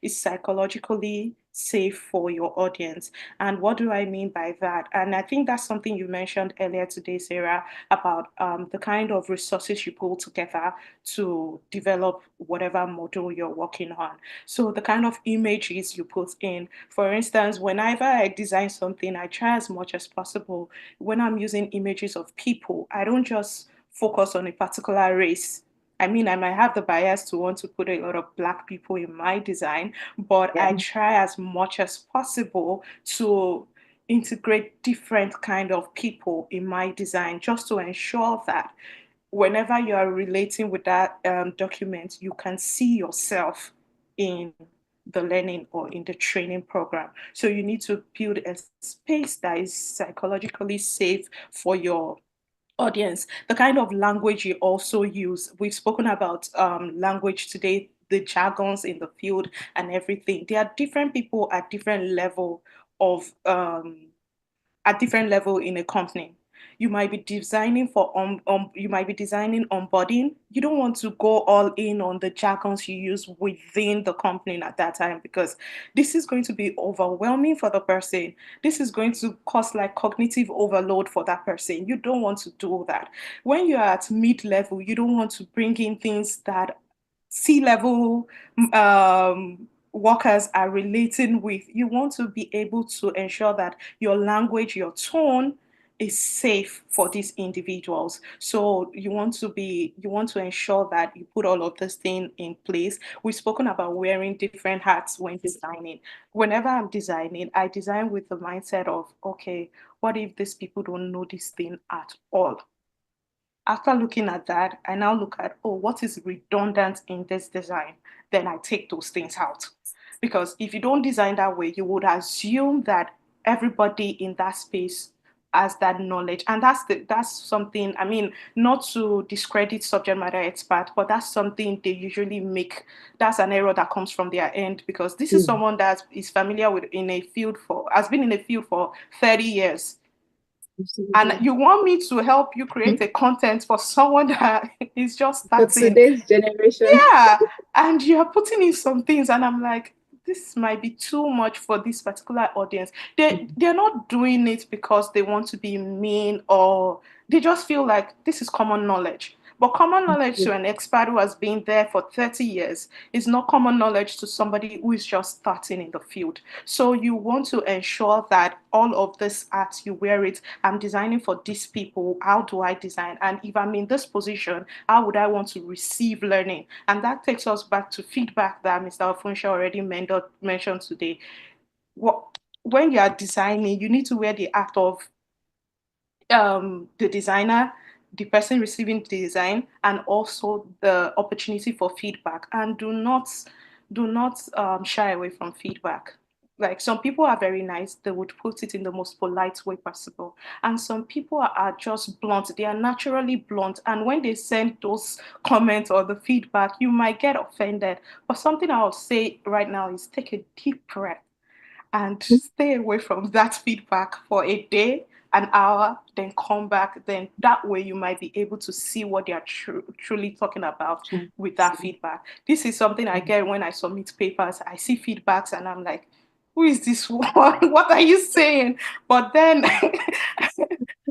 is psychologically safe for your audience. And what do I mean by that? And I think that's something you mentioned earlier today, Sarah, about the kind of resources you pull together to develop whatever model you're working on. So the kind of images you put in. For instance, whenever I design something, I try as much as possible, when I'm using images of people, I don't just focus on a particular race. I mean, I might have the bias to want to put a lot of Black people in my design, but I try as much as possible to integrate different kind of people in my design, just to ensure that whenever you are relating with that document, you can see yourself in the learning or in the training program. So you need to build a space that is psychologically safe for your audience. The kind of language you also use. We've spoken about language today, the jargons in the field and everything. There are different people of at different level in a company. You might be designing for you might be designing onboarding. You don't want to go all in on the jargons you use within the company at that time, because this is going to be overwhelming for the person. This is going to cause like cognitive overload for that person. You don't want to do that. When you're at mid level, you don't want to bring in things that C-level workers are relating with. You want to be able to ensure that your language, your tone is safe for these individuals. So you want to ensure that you put all of this thing in place. We've spoken about wearing different hats when designing. Whenever I'm designing, I design with the mindset of, okay, what if these people don't know this thing at all? After looking at that, I now look at, oh, what is redundant in this design? Then I take those things out. Because if you don't design that way, you would assume that everybody in that space has that knowledge. And that's something, I mean, not to discredit subject matter expert, but that's something they usually make. That's an error that comes from their end, because this is someone that is familiar with has been in a field for 30 years, and you want me to help you create a content for someone that is just For starting. today's generation. Yeah. And you're putting in some things, and I'm like, this might be too much for this particular audience. They're not doing it because they want to be mean, or they just feel like this is common knowledge. But common knowledge to an expert who has been there for 30 years is not common knowledge to somebody who is just starting in the field. So you want to ensure that all of this art, you wear it. I'm designing for these people. How do I design? And if I'm in this position, how would I want to receive learning? And that takes us back to feedback that Mr. Alfonso already mentioned today. When you are designing, you need to wear the hat of the designer, the person receiving the design, and also the opportunity for feedback. And do not shy away from feedback. Like, some people are very nice, they would put it in the most polite way possible. And some people are just blunt, they are naturally blunt. And when they send those comments or the feedback, you might get offended. But something I'll say right now is take a deep breath and stay away from that feedback for a day, an hour, then come back. Then that way you might be able to see what they are truly talking about with that feedback. This is something I get when I submit papers. I see feedbacks and I'm like, who is this one? What are you saying? But then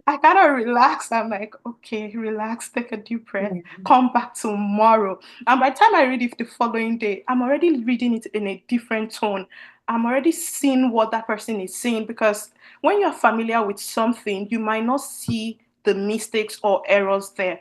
I kind of relax. I'm like, okay, relax, take a deep breath, come back tomorrow. And by the time I read it the following day, I'm already reading it in a different tone. I'm already seeing what that person is saying, because when you're familiar with something, you might not see the mistakes or errors there.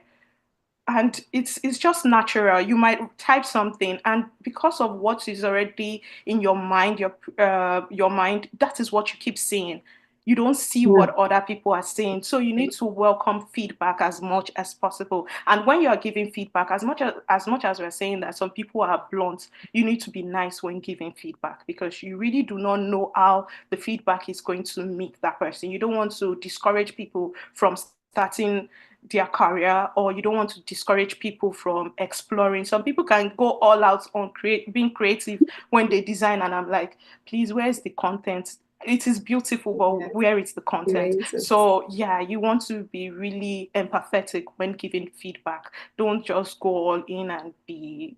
And it's just natural. You might type something, and because of what is already in your mind, your mind, that is what you keep seeing. You don't see what other people are saying. So you need to welcome feedback as much as possible. And when you are giving feedback, as we're saying that some people are blunt, you need to be nice when giving feedback, because you really do not know how the feedback is going to meet that person. You don't want to discourage people from starting their career, or you don't want to discourage people from exploring. Some people can go all out on being creative when they design, and I'm like, please, where's the content? It is beautiful, but where is the content? So yeah, you want to be really empathetic when giving feedback. Don't just go all in and be,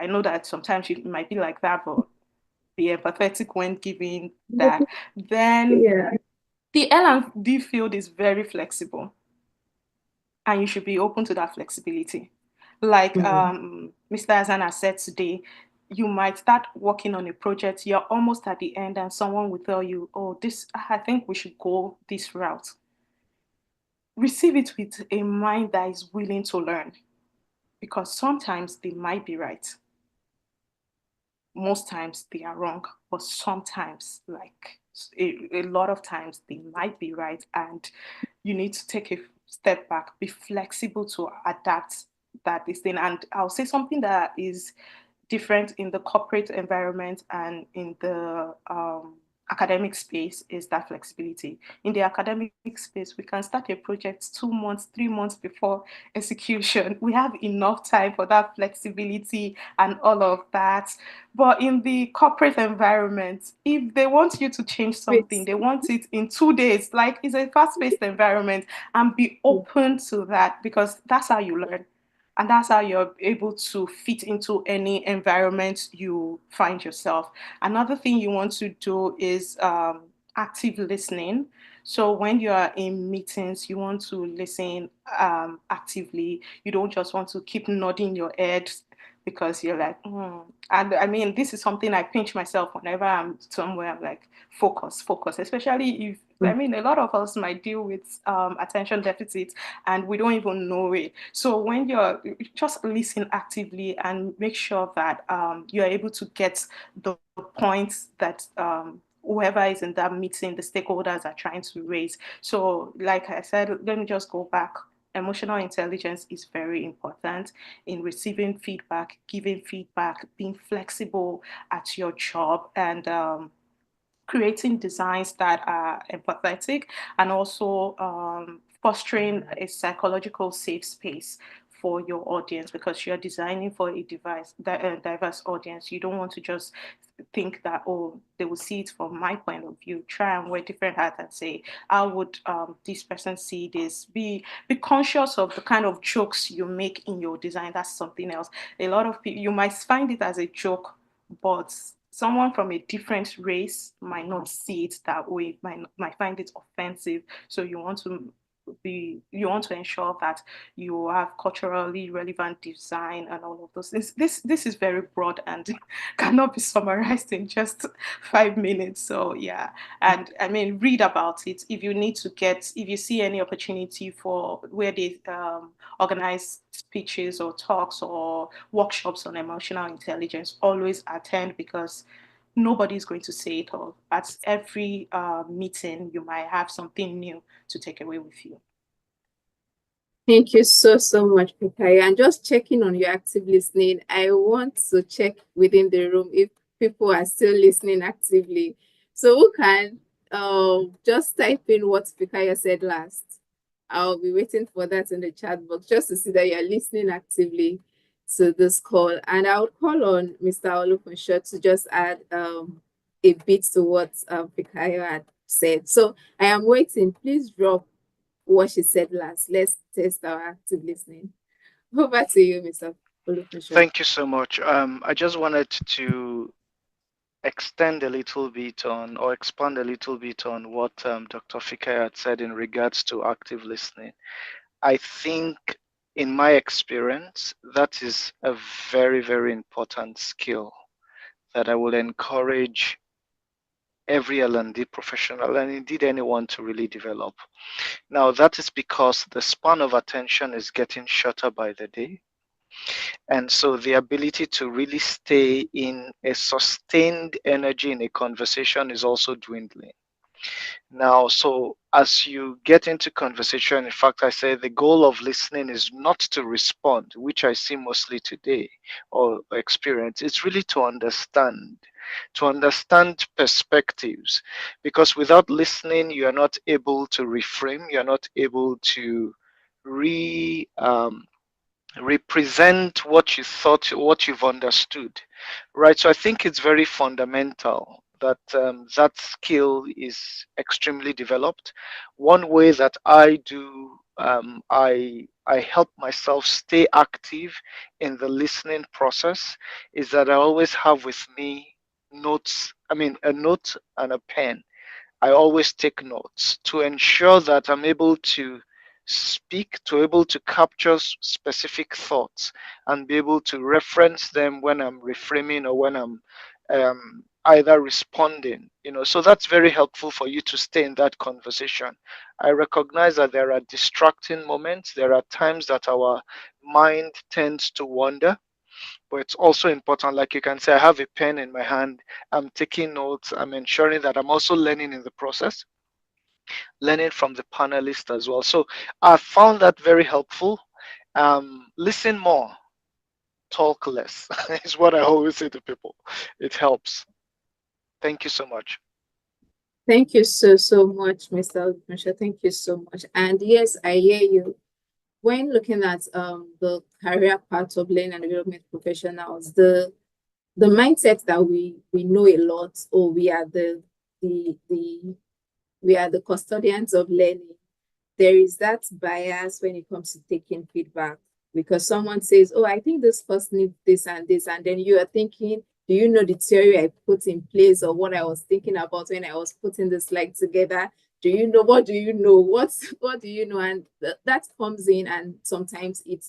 I know that sometimes you might be like that, but be empathetic when giving that. Then the L&D field is very flexible, and you should be open to that flexibility. Like Mr. Azana said today, you might start working on a project, you're almost at the end, and someone will tell you, oh, this, I think we should go this route. Receive it with a mind that is willing to learn, because sometimes they might be right. Most times they are wrong, but sometimes, like a lot of times, they might be right. And you need to take a step back, be flexible to adapt that this thing. And I'll say something that is different in the corporate environment and in the academic space is that flexibility. In the academic space, we can start a project 2 months, 3 months before execution. We have enough time for that flexibility and all of that. But in the corporate environment, if they want you to change something, they want it in 2 days. Like, it's a fast-paced environment, and be open to that, because that's how you learn. And that's how you're able to fit into any environment you find yourself. Another thing you want to do is active listening. So when you are in meetings, you want to listen actively. You don't just want to keep nodding your head because you're like, And I mean, this is something I pinch myself whenever I'm somewhere. I'm like, focus, focus, especially if, I mean, a lot of us might deal with attention deficit and we don't even know it. So when you're just listen actively and make sure that you're able to get the points that whoever is in that meeting, the stakeholders are trying to raise. So like I said, let me just go back. Emotional intelligence is very important in receiving feedback, giving feedback, being flexible at your job, and creating designs that are empathetic, and also fostering a psychological safe space for your audience, because you're designing for a diverse audience. You don't want to just think that, oh, they will see it from my point of view. Try and wear different hats and say, how would this person see this? Be conscious of the kind of jokes you make in your design. That's something else. A lot of people, you might find it as a joke, but someone from a different race might not see it that way, might find it offensive. So you want to ensure that you have culturally relevant design and all of those things. This is very broad and cannot be summarized in just 5 minutes. So yeah, and I mean, read about it. If you see any opportunity for where they organize speeches or talks or workshops on emotional intelligence, always attend, because nobody's going to say it all. At every meeting, you might have something new to take away with you. Thank you so much, Pekaya. And just checking on your active listening, I want to check within the room if people are still listening actively. So who can just type in what Pekaya said last? I'll be waiting for that in the chat box just to see that you're listening actively to this call. And I would call on Mr. Olufunsho to just add a bit to what Pekaya had said. So I am waiting. Please drop what she said last. Let's test our active listening. Over to you, Mr. Olufunsho. Thank you so much. I just wanted to extend a little bit on, or expand a little bit on what Dr. Fikaya had said in regards to active listening. I think, in my experience, that is a very, very important skill that I will encourage every L&D professional, and indeed anyone, to really develop. Now, that is because the span of attention is getting shorter by the day. And so the ability to really stay in a sustained energy in a conversation is also dwindling. Now, so as you get into conversation, in fact, I say the goal of listening is not to respond, which I see mostly today or experience. It's really to understand perspectives, because without listening, you are not able to reframe, you are not able to re represent what you thought, what you've understood, right? So I think it's very fundamental that that skill is extremely developed. One way that I do, I help myself stay active in the listening process is that I always have with me notes. I mean, a note and a pen. I always take notes to ensure that I'm able to speak, to able to capture specific thoughts and be able to reference them when I'm reframing or when I'm either responding. So that's very helpful for you to stay in that conversation. I recognize that there are distracting moments. There are times that our mind tends to wander, but it's also important, like you can say, I have a pen in my hand, I'm taking notes, I'm ensuring that I'm also learning in the process, learning from the panelists as well. So I found that very helpful. Listen more, talk less is what I always say to people. It helps. Thank you so much. Thank you so much, Mr. Michelle. Thank you so much. And yes, I hear you. When looking at the career part of learning and development professionals, the mindset that we know a lot, or we are the we are the custodians of learning. There is that bias when it comes to taking feedback, because someone says, oh, I think this person needs this and this, and then you are thinking, do you know the theory I put in place, or what I was thinking about when I was putting the slide together? Do you know, what do you know, what do you know? And that comes in, and sometimes it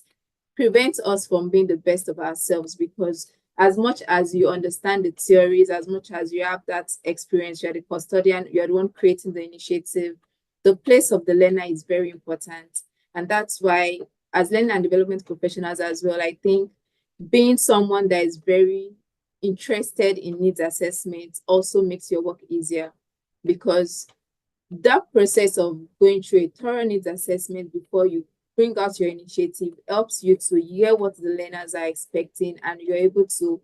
prevents us from being the best of ourselves, because as much as you understand the theories, as much as you have that experience, you're the custodian, you're the one creating the initiative, the place of the learner is very important. And that's why, as learning and development professionals as well, I think being someone that is very interested in needs assessment also makes your work easier, because that process of going through a thorough needs assessment before you bring out your initiative helps you to hear what the learners are expecting, and you're able to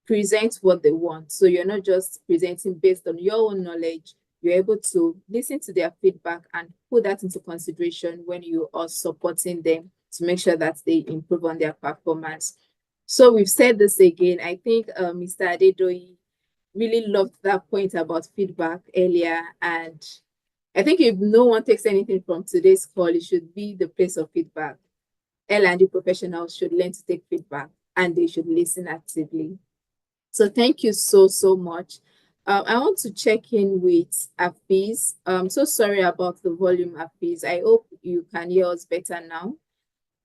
present what they want. So you're not just presenting based on your own knowledge, you're able to listen to their feedback and put that into consideration when you are supporting them to make sure that they improve on their performance. So we've said this again. I think Mr. Adedoyi really loved that point about feedback earlier. And I think if no one takes anything from today's call, it should be the place of feedback. L&D professionals should learn to take feedback, and they should listen actively. So thank you so much. I want to check in with Afiz. So sorry about the volume, Afiz. I hope you can hear us better now.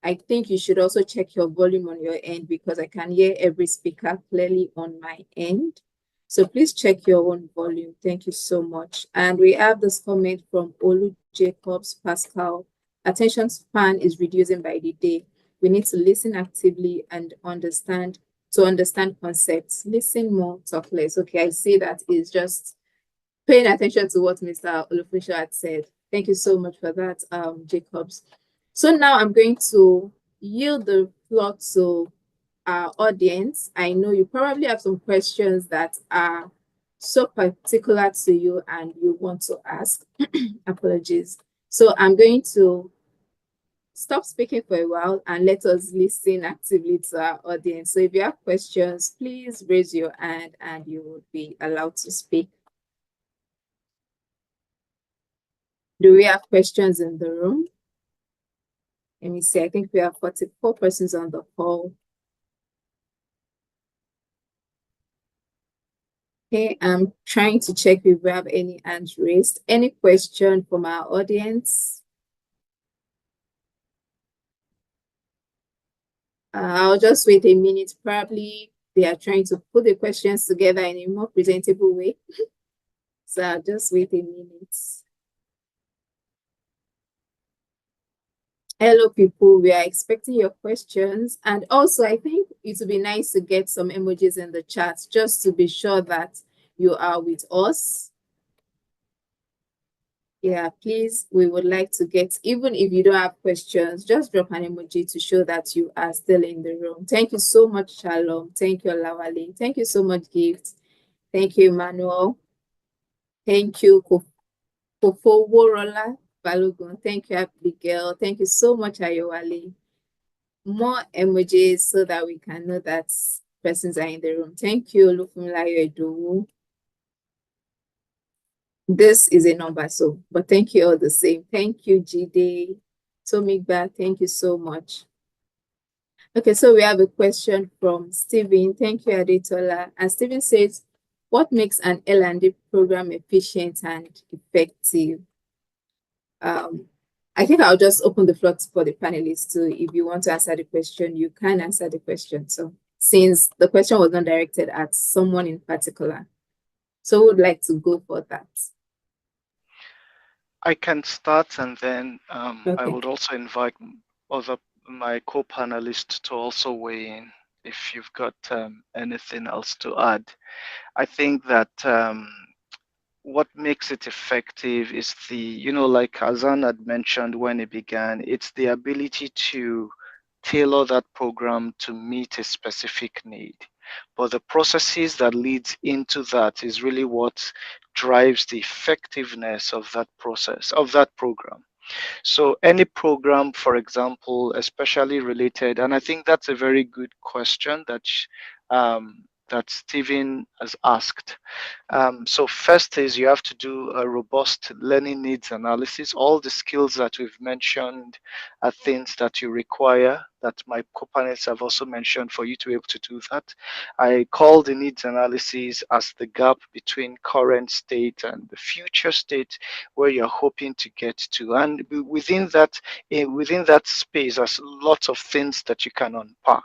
I think you should also check your volume on your end, because I can hear every speaker clearly on my end. So please check your own volume. Thank you so much. And we have this comment from Olu Jacobs Pascal. Attention span is reducing by the day. We need to listen actively and understand concepts. Listen more, talk less. Okay, I see that is just paying attention to what Mr. Olufisho had said. Thank you so much for that, Jacobs. So now I'm going to yield the floor to our audience. I know you probably have some questions that are so particular to you and you want to ask. Apologies. So I'm going to stop speaking for a while and let us listen actively to our audience. So if you have questions, please raise your hand and you will be allowed to speak. Do we have questions in the room? Let me see. I think we have 44 persons on the call. Okay, I'm trying to check if we have any hands raised. Any question from our audience? I'll just wait a minute. Probably they are trying to put the questions together in a more presentable way. So I'll just wait a minute. Hello, people. We are expecting your questions. And also, I think it would be nice to get some emojis in the chat just to be sure that you are with us. Yeah, please, we would like to get, even if you don't have questions, just drop an emoji to show that you are still in the room. Thank you so much, Shalom. Thank you, Lawali. Thank you so much, Gift. Thank you, Emmanuel. Thank you, Kofoworola Balogun. Thank you, Abigail. Thank you so much, Ayowale. More emojis so that we can know that persons are in the room. Thank you, Olufunmilayo Edowu. This is a number, so, but thank you all the same. Thank you, Jide. Tomigba, thank you so much. Okay, so we have a question from Stephen. Thank you, Adetola. And Stephen says, what makes an L&D program efficient and effective? I think I'll just open the floor for the panelists too. If you want to answer the question, you can answer the question. So since the question was not directed at someone in particular, so would like to go for that. I can start, and then I Okay. would also invite my co-panelists to also weigh in if you've got anything else to add. I think that what makes it effective is like Azan had mentioned when it began, it's the ability to tailor that program to meet a specific need. But the processes that leads into that is really what drives the effectiveness of that process, of that program. So any program, for example, especially related, and I think that's a very good question that Stephen has asked. So first is you have to do a robust learning needs analysis. All the skills that we've mentioned are things that you require, that my co-panelists have also mentioned for you to be able to do that. I call the needs analysis as the gap between current state and the future state where you're hoping to get to. And within that space, there's lots of things that you can unpack.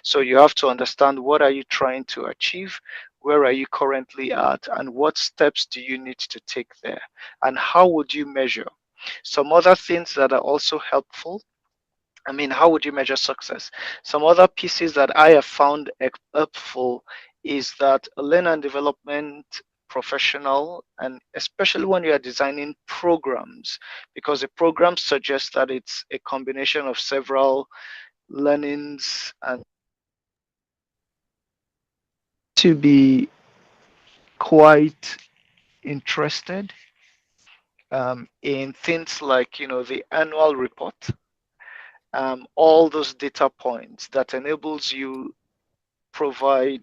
So you have to understand, what are you trying to achieve? Where are you currently at? And what steps do you need to take there? And how would you measure? Some other things that are also helpful. I mean, how would you measure success? Some other pieces that I have found helpful is that a learner and development professional, and especially when you are designing programs, because a program suggests that it's a combination of several learnings, and to be quite interested in things like the annual report, all those data points that enables you provide,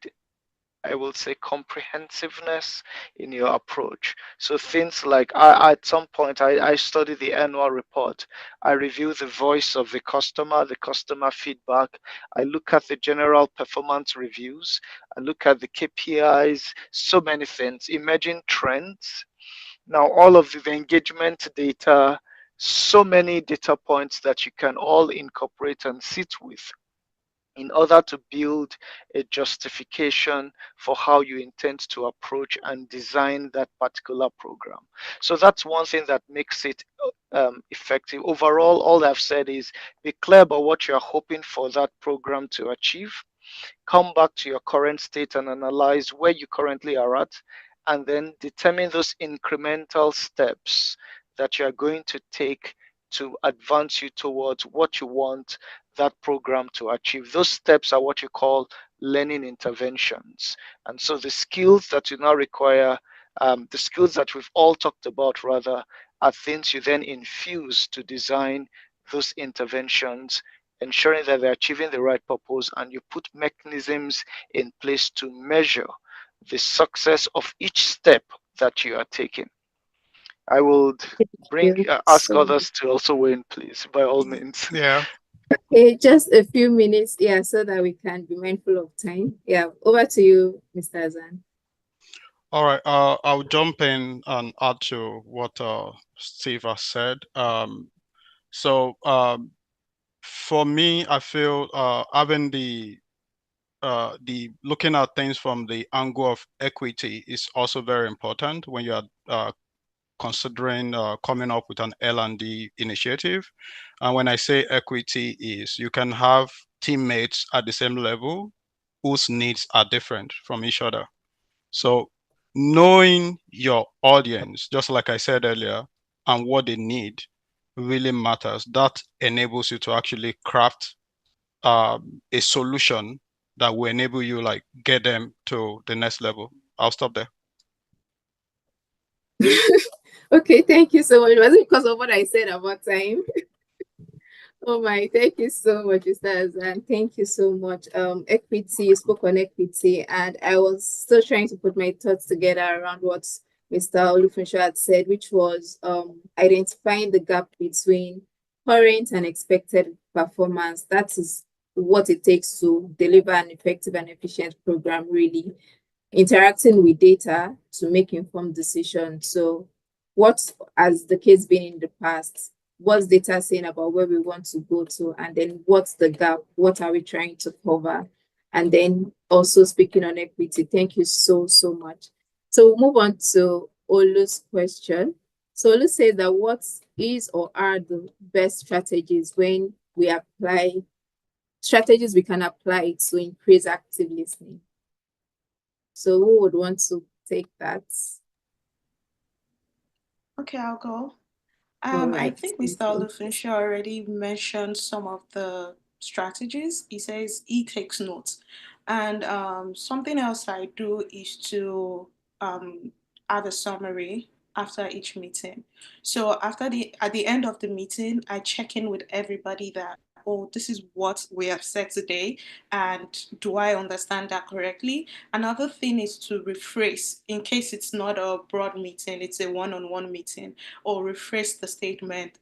I will say, comprehensiveness in your approach. So things like, at some point, I study the annual report. I review the voice of the customer feedback. I look at the general performance reviews. I look at the KPIs, so many things, emerging trends. Now, all of the engagement data, so many data points that you can all incorporate and sit with in order to build a justification for how you intend to approach and design that particular program. So that's one thing that makes it effective. Overall, all I've said is be clear about what you're hoping for that program to achieve. Come back to your current state and analyze where you currently are at, and then determine those incremental steps that you're going to take to advance you towards what you want that program to achieve. Those steps are what you call learning interventions. And so the skills that you now require, the skills that we've all talked about rather, are things you then infuse to design those interventions, ensuring that they're achieving the right purpose, and you put mechanisms in place to measure the success of each step that you are taking. I would ask So, others to also weigh in, please, by all means. Yeah. okay, just a few minutes, yeah, so that we can be mindful of time. Yeah, over to you, Mr. Azan. All right. I'll jump in and add to what Steve has said. For me, I feel having the looking at things from the angle of equity is also very important when you are considering coming up with an L&D initiative. And when I say equity, is you can have teammates at the same level whose needs are different from each other. So knowing your audience, just like I said earlier, and what they need really matters. That enables you to actually craft a solution that will enable you like get them to the next level. I'll stop there. Okay, thank you so much. Was it because of what I said about time? Oh my, thank you so much, Mr. And thank you so much. Equity, you spoke on equity, and I was still trying to put my thoughts together around what Mr. Olufunso had said, which was identifying the gap between current and expected performance. That is what it takes to deliver an effective and efficient program, really. Interacting with data to make informed decisions. So, what has the case been in the past? What's data saying about where we want to go to? And then what's the gap? What are we trying to cover? And then also speaking on equity. Thank you so, so much. So we'll move on to Olu's question. So Olu says that what is or are the best strategies when we apply strategies we can apply to increase active listening? So who would want to take that? Okay, I'll go. All I right. think Mr. Olufunso already mentioned some of the strategies. He says he takes notes. And something else I do is to add a summary after each meeting. So at the end of the meeting, I check in with everybody that, oh, this is what we have said today, and do I understand that correctly? Another thing is to rephrase in case it's not a broad meeting, it's a one-on-one meeting, or rephrase the statement.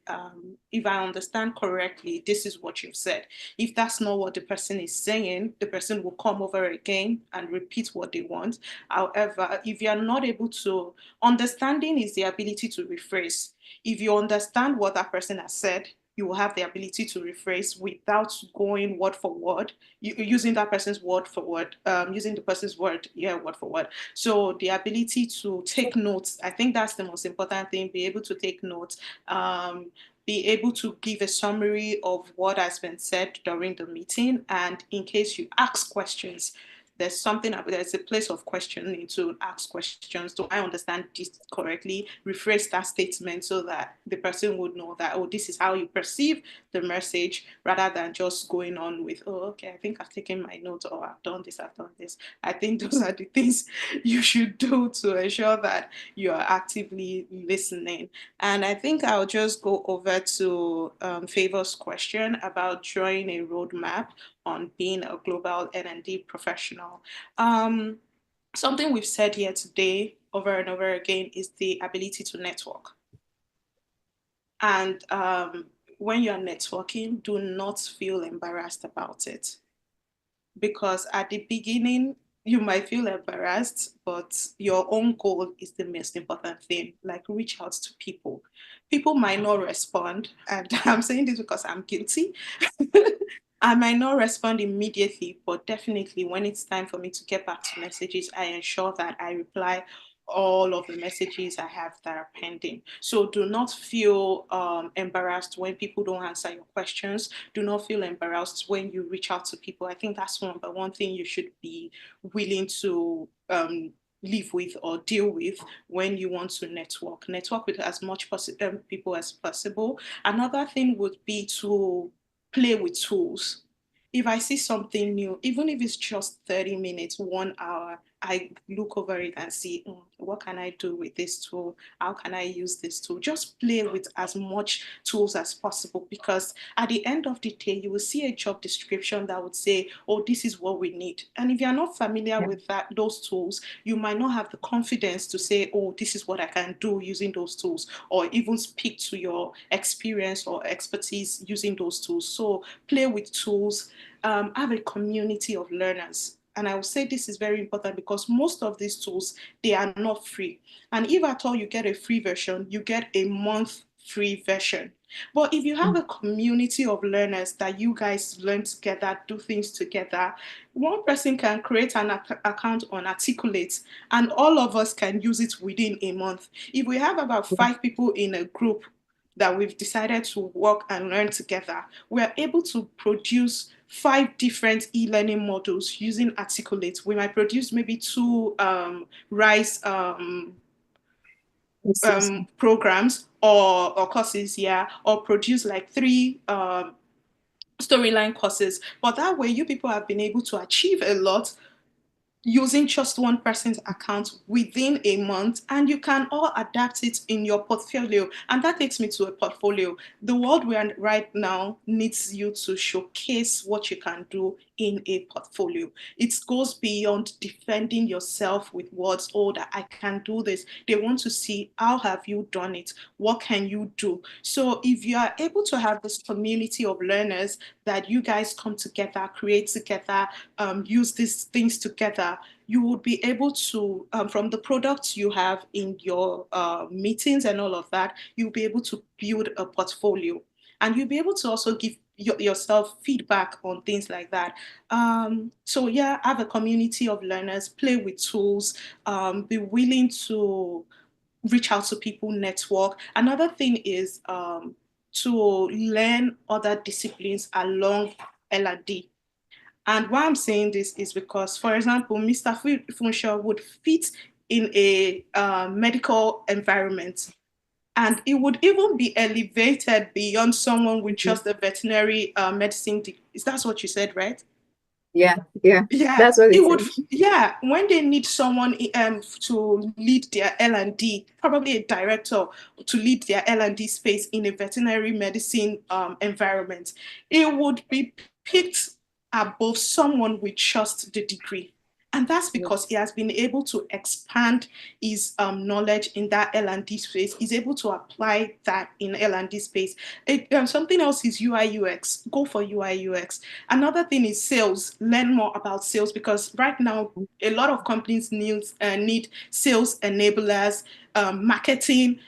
If I understand correctly, this is what you've said. If that's not what the person is saying, the person will come over again and repeat what they want. However, if you're not able to, understanding is the ability to rephrase. If you understand what that person has said, you will have the ability to rephrase without going word for word, using that person's word for word, using the person's word, word for word. So the ability to take notes, I think that's the most important thing, be able to take notes, be able to give a summary of what has been said during the meeting. And in case you ask questions, there's a place of questioning to ask questions. Do I understand this correctly? Rephrase that statement so that the person would know that, oh, this is how you perceive the message, rather than just going on with, oh, okay, I think I've taken my notes, or I've done this, I've done this. I think those are the things you should do to ensure that you are actively listening. And I think I'll just go over to Favor's question about drawing a roadmap on being a global L&D professional. Something we've said here today over and over again is the ability to network. And when you're networking, do not feel embarrassed about it. Because at the beginning, you might feel embarrassed, but your own goal is the most important thing. Like, reach out to people. People might not respond. And I'm saying this because I'm guilty. I might not respond immediately, but definitely when it's time for me to get back to messages, I ensure that I reply all of the messages I have that are pending. So do not feel embarrassed when people don't answer your questions. Do not feel embarrassed when you reach out to people. I think that's one thing you should be willing to live with or deal with when you want to network. Network with as much people as possible. Another thing would be to play with tools. If I see something new, even if it's just 30 minutes, 1 hour, I look over it and see, what can I do with this tool? How can I use this tool? Just play with as much tools as possible, because at the end of the day, you will see a job description that would say, oh, this is what we need. And if you're not familiar with those tools, you might not have the confidence to say, oh, this is what I can do using those tools, or even speak to your experience or expertise using those tools. So play with tools, have a community of learners. And I will say this is very important because most of these tools, they are not free. And if at all you get a free version, you get a month free version. But if you have a community of learners that you guys learn together, do things together, one person can create an account on Articulate and all of us can use it within a month. If we have about 5 people in a group that we've decided to work and learn together, we are able to produce 5 different e-learning models using Articulate. We might produce maybe 2 RISE programs or courses, yeah, or produce like 3 storyline courses. But that way, you people have been able to achieve a lot using just one person's account within a month, and you can all adapt it in your portfolio. And that takes me to a portfolio. The world we are right now needs you to showcase what you can do in a portfolio. It goes beyond defending yourself with words, oh, that I can do this. They want to see, how have you done it? What can you do? So if you are able to have this community of learners that you guys come together, create together, use these things together, you would be able to, from the products you have in your meetings and all of that, you'll be able to build a portfolio. And you'll be able to also give yourself feedback on things like that. So yeah, have a community of learners, play with tools, be willing to reach out to people, network. Another thing is to learn other disciplines along L&D. And why I'm saying this is because, for example, Mr. Funshaw would fit in a medical environment, and it would even be elevated beyond someone with just a veterinary medicine degree. Is that what you said, right? Yeah, Yeah, that's what it it would. said. Yeah, when they need someone to lead their L&D, probably a director to lead their L&D space in a veterinary medicine environment, it would be picked above someone with just the degree. And that's because he Yes. has been able to expand his knowledge in that L&D space. He's able to apply that in L&D space. Something else is UI UX. Go for UI UX. Another thing is sales. Learn more about sales, because right now a lot of companies need sales enablers, marketing.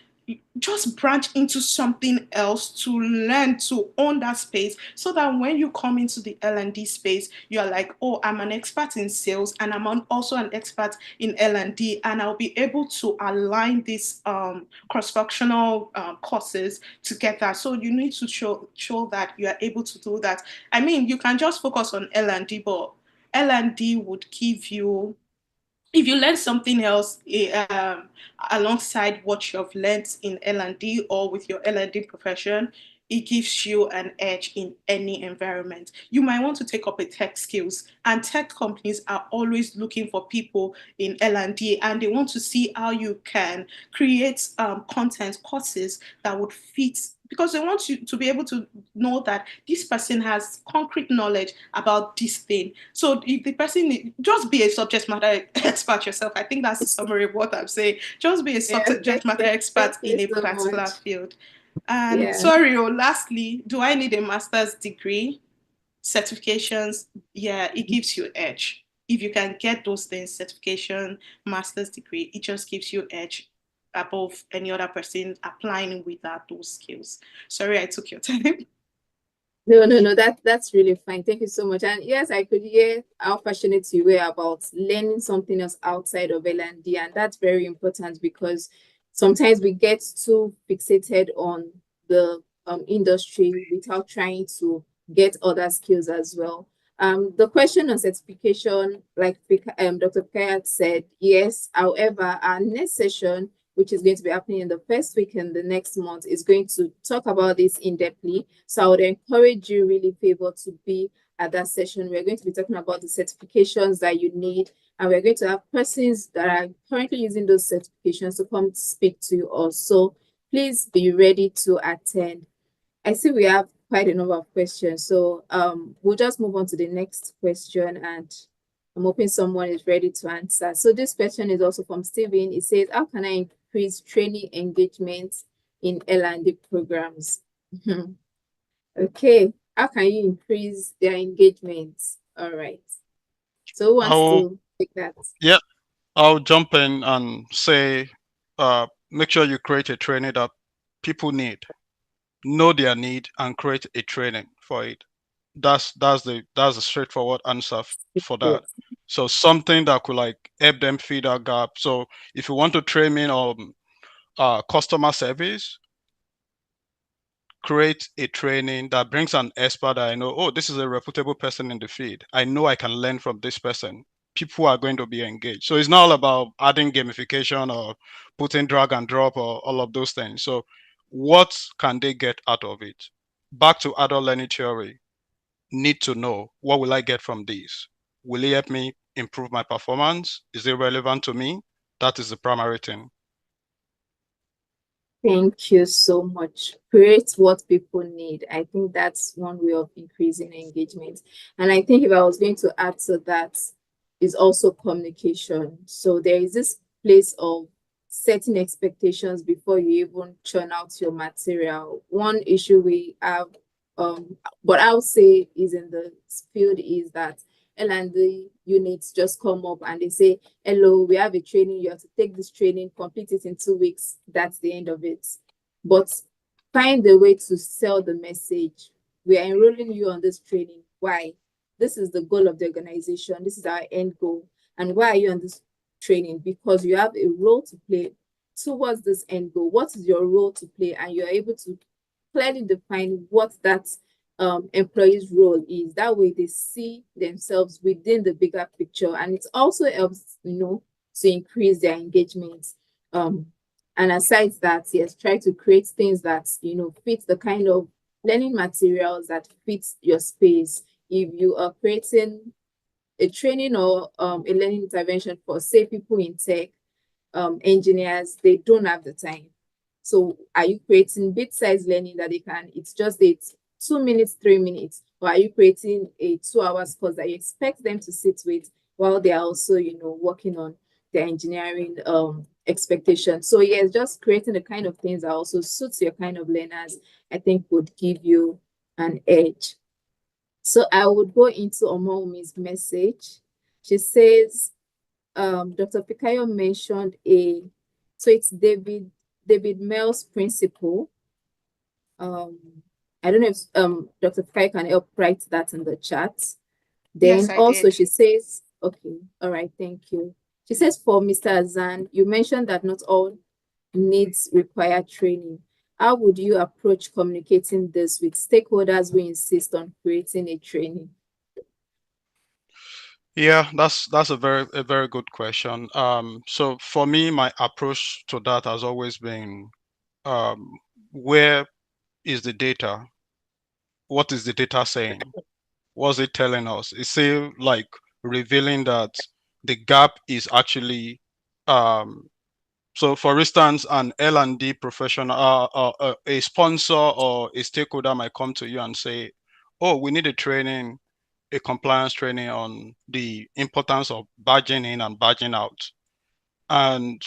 Just branch into something else to learn to own that space, so that when you come into the L&D space, you're like, oh, I'm an expert in sales and I'm also an expert in L&D, and I'll be able to align these cross-functional courses together. So you need to show that you are able to do that. I mean, you can just focus on L&D, but L&D would give you, if you learn something else alongside what you've learned in L&D or with your L&D profession, it gives you an edge in any environment. You might want to take up a tech skills, and tech companies are always looking for people in L&D, and they want to see how you can create content courses that would fit, because they want you to be able to know that this person has concrete knowledge about this thing. So if the person, just be a subject matter expert yourself. I think that's the summary of what I'm saying. Just be a Yeah, subject matter thank expert you in a so particular much. field. And Yeah. sorry, lastly, do I need a master's degree? Certifications, yeah, it gives you edge. If you can get those things, certification, master's degree, it just gives you edge above any other person applying without those skills. Sorry, I took your time. No, that's really fine. Thank you so much. And yes, I could hear how passionate you were about learning something else outside of L&D, and that's very important because sometimes we get too fixated on the industry without trying to get other skills as well. The question on certification, like Dr. Kayat said, yes. However, our next session, which is going to be happening in the first week in the next month, is going to talk about this in-depthly. So I would encourage you really, Favor, to be at that session. We're going to be talking about the certifications that you need, and we're going to have persons that are currently using those certifications to come speak to you also. Please be ready to attend. I see we have quite a number of questions, so we'll just move on to the next question, and I'm hoping someone is ready to answer. So this question is also from Steven. It says, how can I increase training engagement in L&D programs? Okay, how can you increase their engagement? All right. So who wants I'll to take that? yeah, I'll jump in and say, make sure you create a training that people need, know their need, and create a training for it. That's the straightforward answer for that. Yes. So something that could like help them fill that gap. So if you want to train me on customer service, create a training that brings an expert that I know, oh, this is a reputable person in the field. I know I can learn from this person. people are going to be engaged. So it's not all about adding gamification or putting drag and drop or all of those things. So what can they get out of it? Back to adult learning theory, need to know, what will I get from this? Will it help me improve my performance? Is it relevant to me? That is the primary thing. Thank you so much. Create what people need. I think that's one way of increasing engagement. And I think if I was going to add to that, is also communication. So there is this place of setting expectations before you even churn out your material. One issue we have, but I would say is in the field is that L&D units just come up and they say, hello, we have a training, you have to take this training, complete it in 2 weeks. That's the end of it. But find a way to sell the message. We are enrolling you on this training. Why? This is the goal of the organization. This is our end goal. And why are you on this training? Because you have a role to play towards this end goal. What is your role to play? And you're able to clearly define what that employee's role is. That way they see themselves within the bigger picture, and it also helps, to increase their engagement. And aside that, yes, try to create things that, fit the kind of learning materials that fit your space. If you are creating a training or a learning intervention for, say, people in tech, engineers, they don't have the time. So are you creating bit-sized learning that it's just 2 minutes, 3 minutes, or are you creating a 2 hours course that you expect them to sit with while they are also, working on their engineering expectations? So yes, just creating the kind of things that also suits your kind of learners, I think would give you an edge. So I would go into Omomi's message. She says, Dr. Pikayo mentioned so it's David Mell's principle. I don't know if Dr. Pikayo can help write that in the chat. Then Yes, I also did. she says, okay, all right, thank you. She says, for Mr. Azan, you mentioned that not all needs require training. How would you approach communicating this with stakeholders who insist on creating a training? Yeah, that's a very good question. So for me, my approach to that has always been, where is the data? What is the data saying? What's it telling us? Is it like revealing that the gap is actually, so for instance, an L&D professional, a sponsor or a stakeholder might come to you and say, oh, we need a compliance training on the importance of badging in and badging out. And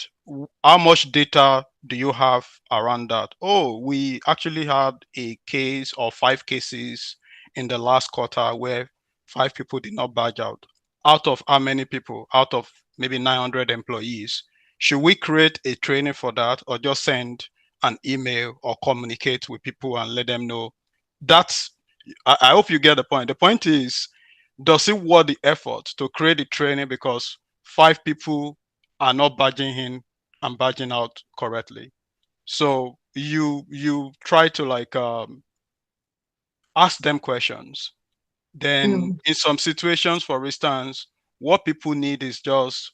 how much data do you have around that? Oh, we actually had a case or 5 cases in the last quarter where 5 people did not badge out. Out of how many people? Out of maybe 900 employees. Should we create a training for that, or just send an email or communicate with people and let them know? I hope you get the point. The point is, does it worth the effort to create a training because 5 people are not badging in and badging out correctly? So you try to ask them questions. Then in some situations, for instance, what people need is just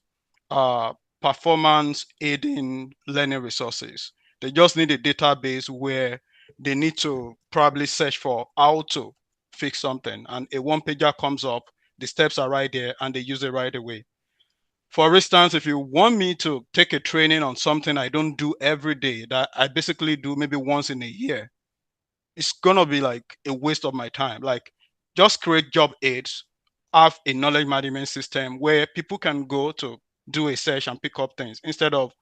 uh, performance aiding learning resources. They just need a database where they need to probably search for how to fix something, and a one pager comes up, the steps are right there, and they use it right away. For instance, if you want me to take a training on something I don't do every day, that I basically do maybe once in a year, it's gonna be like a waste of my time. Like, just create job aids, have a knowledge management system where people can go to do a search and pick up things instead of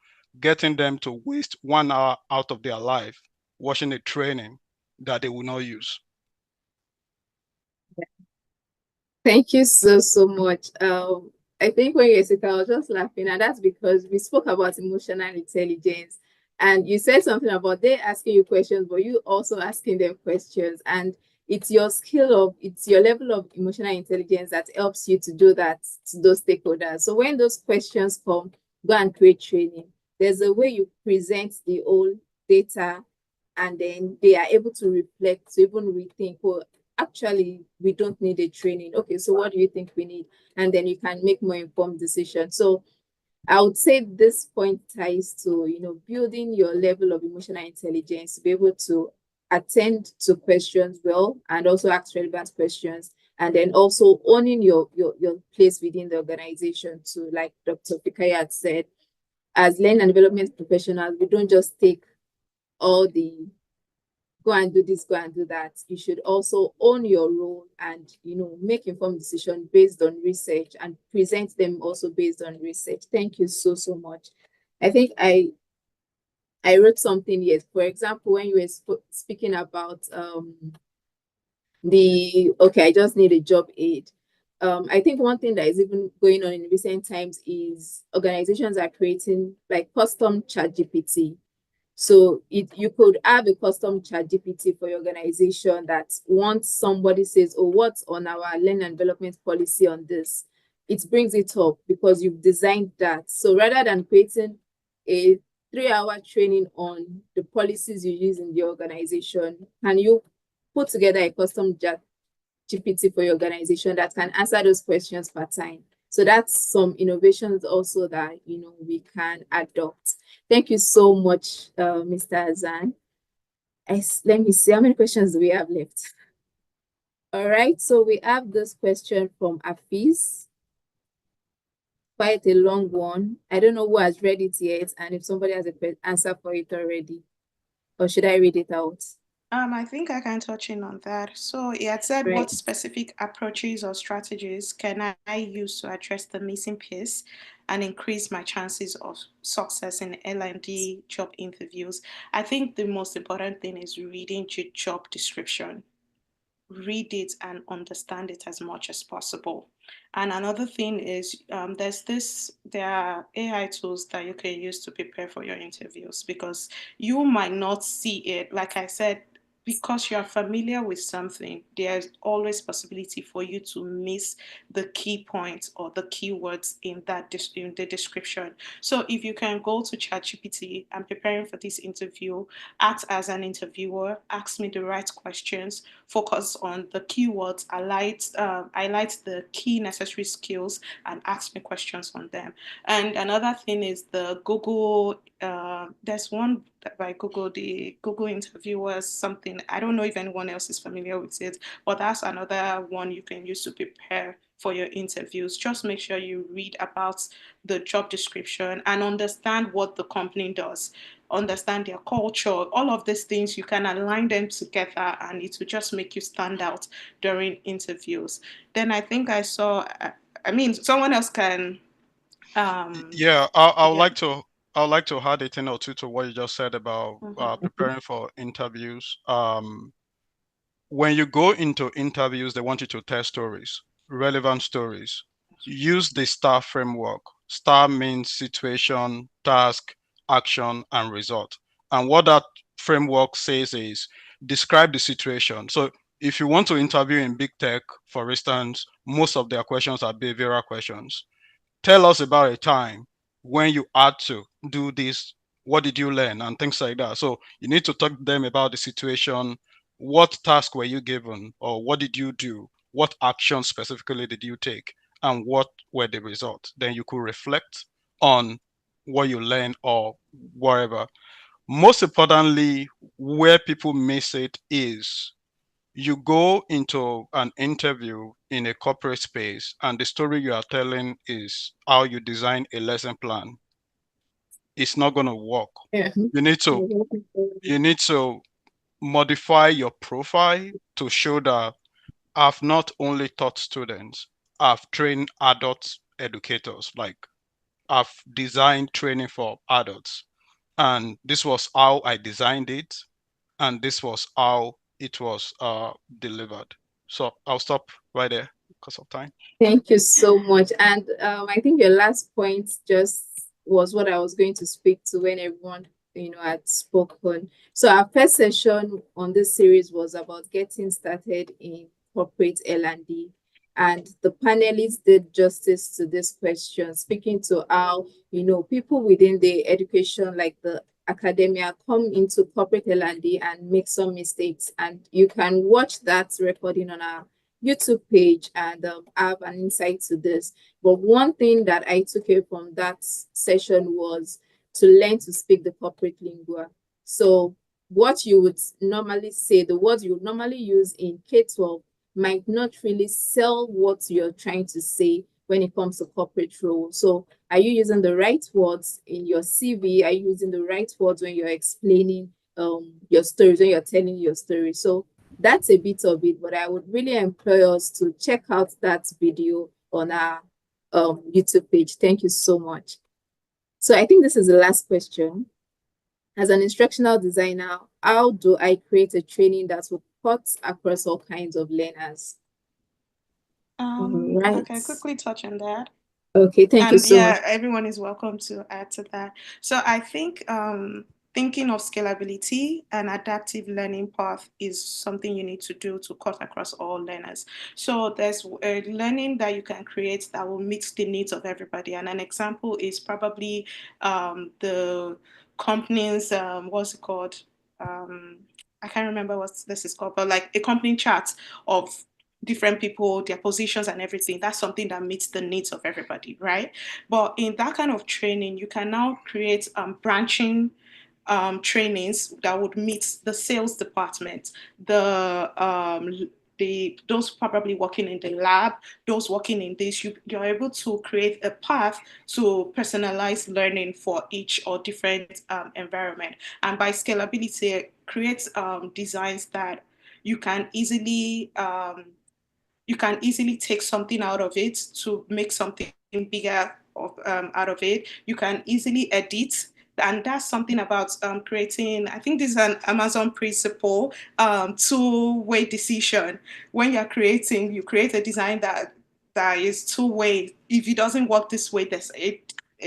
getting them to waste 1 hour out of their life watching a training that they will not use. Thank you so much. I think when you said, I was just laughing, and that's because we spoke about emotional intelligence, and you said something about they asking you questions, but you also asking them questions, and it's your it's your level of emotional intelligence that helps you to do that to those stakeholders. So when those questions come, go and create training. There's a way you present the whole data, and then they are able to reflect, to even rethink, well, actually we don't need a training. Okay, so what do you think we need? And then you can make more informed decisions. So I would say this point ties to, building your level of emotional intelligence to be able to attend to questions well and also ask relevant questions, and then also owning your place within the organization too. Like Dr. Fikaya had said, as learning and development professionals, we don't just take all the go and do this, go and do that. You should also own your role and, make informed decisions based on research and present them also based on research. Thank you so, so much. I think I wrote something here. For example, when you were speaking about I just need a job aid. I think one thing that is even going on in recent times is organizations are creating like custom chat GPT. So you could have a custom chat GPT for your organization that once somebody says, oh, what's on our learning and development policy on this? It brings it up because you've designed that. So rather than creating a 3-hour training on the policies you use in the organization, can you put together a custom chat GPT for your organization that can answer those questions per time? So that's some innovations also that we can adopt. Thank you so much, Mr. Azan. Let me see how many questions do we have left. All right, so we have this question from Afiz. Quite a long one. I don't know who has read it yet, and if somebody has an answer for it already, or should I read it out? I think I can touch in on that. So he had said, Right. what specific approaches or strategies can I use to address the missing piece and increase my chances of success in L&D job interviews? I think the most important thing is reading your job description. Read it and understand it as much as possible. And another thing is there are AI tools that you can use to prepare for your interviews, because you might not see it. Like I said, because you are familiar with something, there's always possibility for you to miss the key points or the keywords in the description. So if you can go to ChatGPT and preparing for this interview, act as an interviewer, ask me the right questions, focus on the keywords, highlight the key necessary skills, and ask me questions on them. And another thing is the Google. There's one by Google, the Google Interviewers something. I don't know if anyone else is familiar with it, but that's another one you can use to prepare for your interviews. Just make sure you read about the job description and understand what the company does, understand their culture. All of these things, you can align them together and it will just make you stand out during interviews. Then I think someone else can. Yeah, I would Yeah. like to add a thing or two to what you just said about preparing for interviews. When you go into interviews, they want you to tell stories, relevant stories. Use the STAR framework. STAR means situation, task, action, and result. And what that framework says is describe the situation. So if you want to interview in big tech, for instance, most of their questions are behavioral questions. Tell us about a time when you had to do this. What did you learn and things like that? So you need to talk to them about the situation. What task were you given, or what did you do? What action specifically did you take, and what were the results? Then you could reflect on what you learned or whatever. Most importantly, where people miss it is you go into an interview in a corporate space and the story you are telling is how you design a lesson plan. It's not going to work. Yeah. You need to modify your profile to show that I've not only taught students, I've trained adult educators. Like I've designed training for adults, and this was how I designed it, and this was how it was delivered. So I'll stop right there because of time. Thank you so much. And I think your last point just was what I was going to speak to when everyone, had spoken. So our first session on this series was about getting started in corporate L&D. And the panelists did justice to this question, speaking to how, people within the education, like the academia come into corporate L&D and make some mistakes. And you can watch that recording on our YouTube page and have an insight to this. But one thing that I took away from that session was to learn to speak the corporate lingua. So what you would normally say, the words you would normally use in K-12 might not really sell what you're trying to say when it comes to corporate role. So are you using the right words in your CV? Are you using the right words when you're explaining your stories, when you're telling your story? So that's a bit of it, but I would really encourage us to check out that video on our YouTube page. Thank you so much. So I think this is the last question. As an instructional designer, how do I create a training that will cut across all kinds of learners? Right. Okay, quickly touch on that. Okay, thank you so much. Everyone is welcome to add to that. So I think thinking of scalability and adaptive learning path is something you need to do to cut across all learners. So there's a learning that you can create that will meet the needs of everybody. And an example is probably the company's, what's it called? I can't remember what this is called, but like a company chart of different people, their positions and everything. That's something that meets the needs of everybody, right? But in that kind of training, you can now create branching trainings that would meet the sales department, those probably working in the lab, those working in this, you're able to create a path to personalize learning for each or different environment. And by scalability, create designs that you can easily take something out of it to make something bigger out of it. You can easily edit. And that's something about creating, I think this is an Amazon principle, two-way decision. When you're creating, you create a design that is two-way. If it doesn't work this way,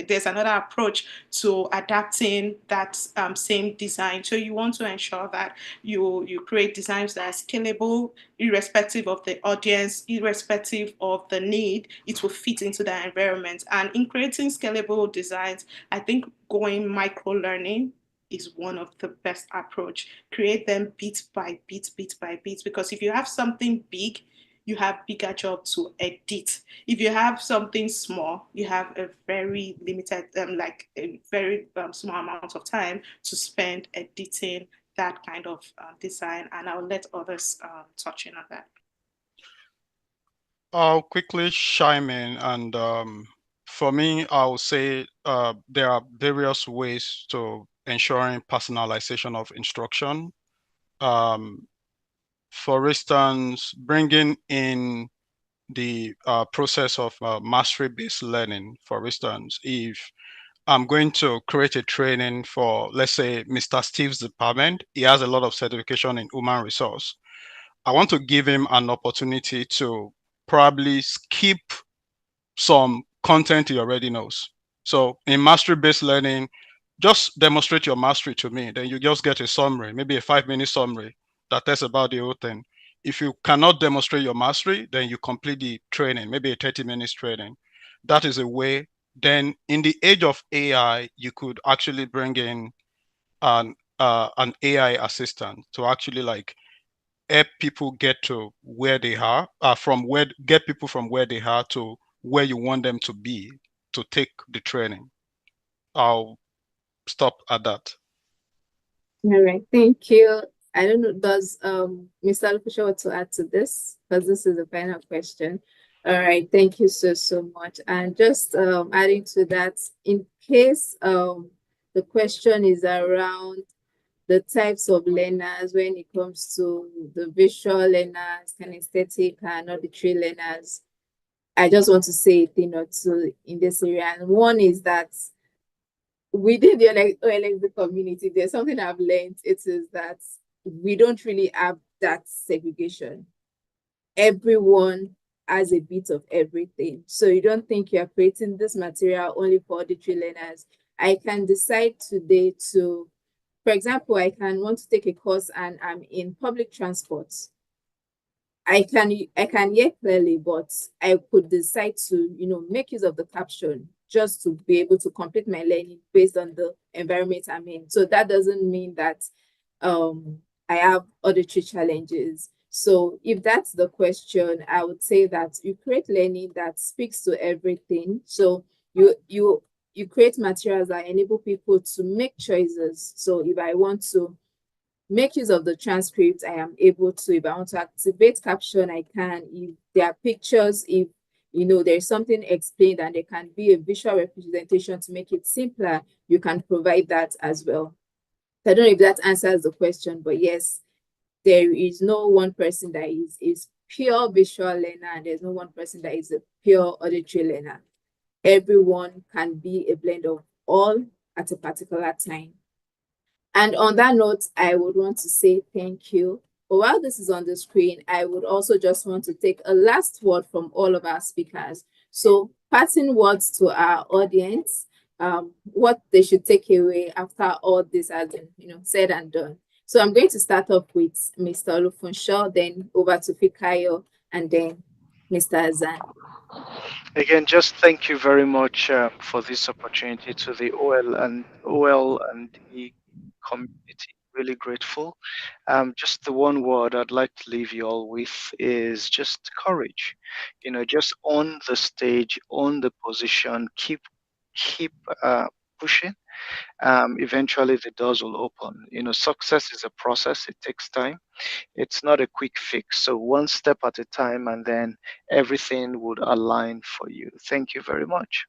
there's another approach to adapting that same design. So you want to ensure that you create designs that are scalable, irrespective of the audience, irrespective of the need, it will fit into that environment. And in creating scalable designs, I think going micro learning is one of the best approach. Create them bit by bit, because if you have something big, you have bigger job to edit. If you have something small, you have a very limited, like a very small amount of time to spend editing that kind of design. And I'll let others touch in on that. I'll quickly chime in, and for me, I'll say there are various ways to ensuring personalization of instruction. For instance, bringing in the process of mastery-based learning. For instance, if I'm going to create a training for, let's say, Mr. Steve's department, he has a lot of certification in human resource. I want to give him an opportunity to probably skip some content he already knows. So in mastery-based learning, just demonstrate your mastery to me. Then you just get a summary, maybe a 5-minute summary that tells about the whole thing. If you cannot demonstrate your mastery, then you complete the training, maybe a 30 minutes training. That is a way. Then in the age of AI, you could actually bring in an AI assistant to actually like help people get to where they are, get people from where they are to where you want them to be to take the training. I'll stop at that. All right, thank you. I don't know, does Mr. Lupusha want to add to this? Because this is the final question. All right, thank you so much. And just adding to that, in case the question is around the types of learners when it comes to the visual learners, kinesthetic and auditory learners, I just want to say a thing or two in this area. And one is that within the OLxD community, there's something I've learned. It is that we don't really have that segregation. Everyone has a bit of everything. So you don't think you're creating this material only for auditory learners. I can decide today to, for example, I can want to take a course and I'm in public transport. I can hear clearly, but I could decide to, make use of the caption just to be able to complete my learning based on the environment I'm in. So that doesn't mean that I have auditory challenges. So if that's the question, I would say that you create learning that speaks to everything. So you create materials that enable people to make choices. So if I want to make use of the transcript, I am able to. If I want to activate caption, I can. If there are pictures, if there's something explained and there can be a visual representation to make it simpler, you can provide that as well. I don't know if that answers the question, but yes, there is no one person that is pure visual learner, and there's no one person that is a pure auditory learner. Everyone can be a blend of all at a particular time. And on that note, I would want to say thank you. But while this is on the screen, I would also just want to take a last word from all of our speakers. So parting words to our audience, what they should take away after all this has been said and done. So I'm going to start off with Mr. Olufunsho, then over to Fikayo, and then Mr. Azan. Again, just thank you very much for this opportunity to the OL and D community. Really grateful. Just the one word I'd like to leave you all with is just courage. Just on the stage, on the position, keep pushing. Eventually, the doors will open. Success is a process. It takes time. It's not a quick fix. So one step at a time, and then everything would align for you. Thank you very much.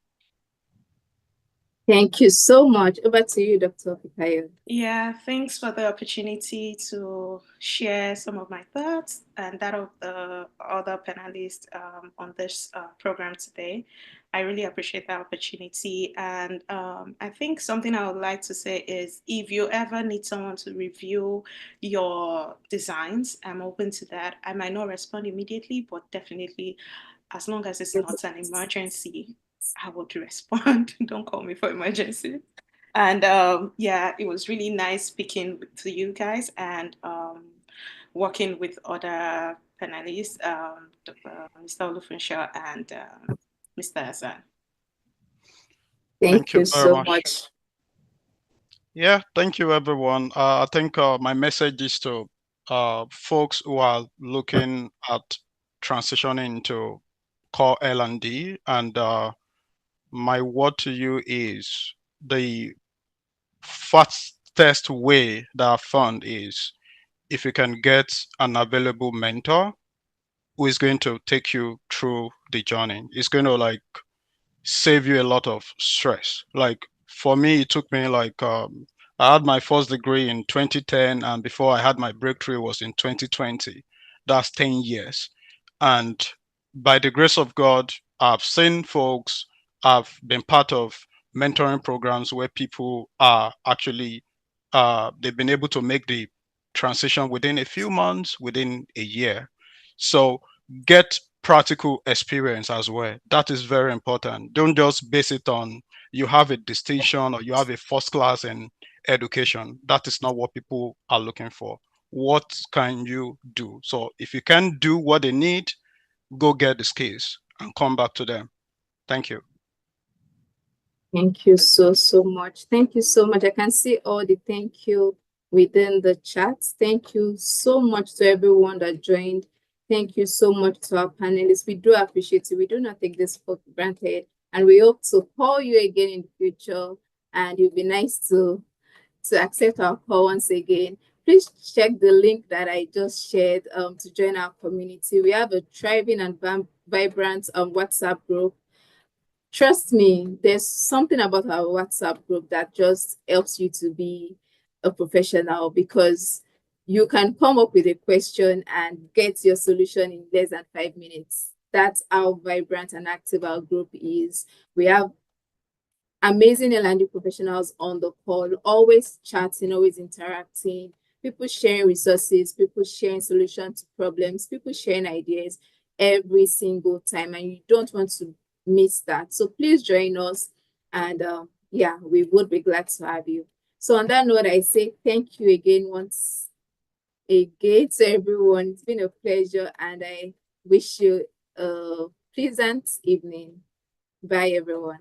Thank you so much. Over to you, Dr. Fikayo. Yeah, thanks for the opportunity to share some of my thoughts and that of the other panelists on this program today. I really appreciate that opportunity. And I think something I would like to say is if you ever need someone to review your designs, I'm open to that. I might not respond immediately, but definitely, as long as it's not an emergency, I would respond. Don't call me for emergency. And yeah, it was really nice speaking to you guys and working with other panelists, Mr. Olufunsho and Mr. Hassan. Thank you very so much. much. Yeah, thank you, everyone. I think my message is to folks who are looking at transitioning into core L&D, and my word to you is the fastest way that I found is if you can get an available mentor who is going to take you through the journey. It's going to save you a lot of stress. Like for me, it took me I had my first degree in 2010, and before I had my breakthrough was in 2020. That's 10 years. And by the grace of God, I've seen folks, I've been part of mentoring programs where people are actually they've been able to make the transition within a few months, within a year. So get practical experience as well. That is very important. Don't just base it on you have a distinction or you have a first class in education. That is not what people are looking for. What can you do? So if you can do what they need, go get the skills and come back to them. Thank you. Thank you so much. Thank you so much. I can see all the thank you within the chat. Thank you so much to everyone that joined. Thank you so much to our panelists. We do appreciate it. We do not take this for granted. And we hope to call you again in the future. And it'll be nice to accept our call once again. Please check the link that I just shared to join our community. We have a thriving and vibrant WhatsApp group. Trust me, there's something about our WhatsApp group that just helps you to be a professional, because you can come up with a question and get your solution in less than 5 minutes. That's how vibrant and active our group is. We have amazing L&D professionals on the call, always chatting, always interacting, people sharing resources, people sharing solutions to problems, people sharing ideas every single time, and you don't want to miss that. So please join us, and yeah, we would be glad to have you. So on that note, I say thank you again once again to everyone. It's been a pleasure, and I wish you a pleasant evening. Bye, everyone.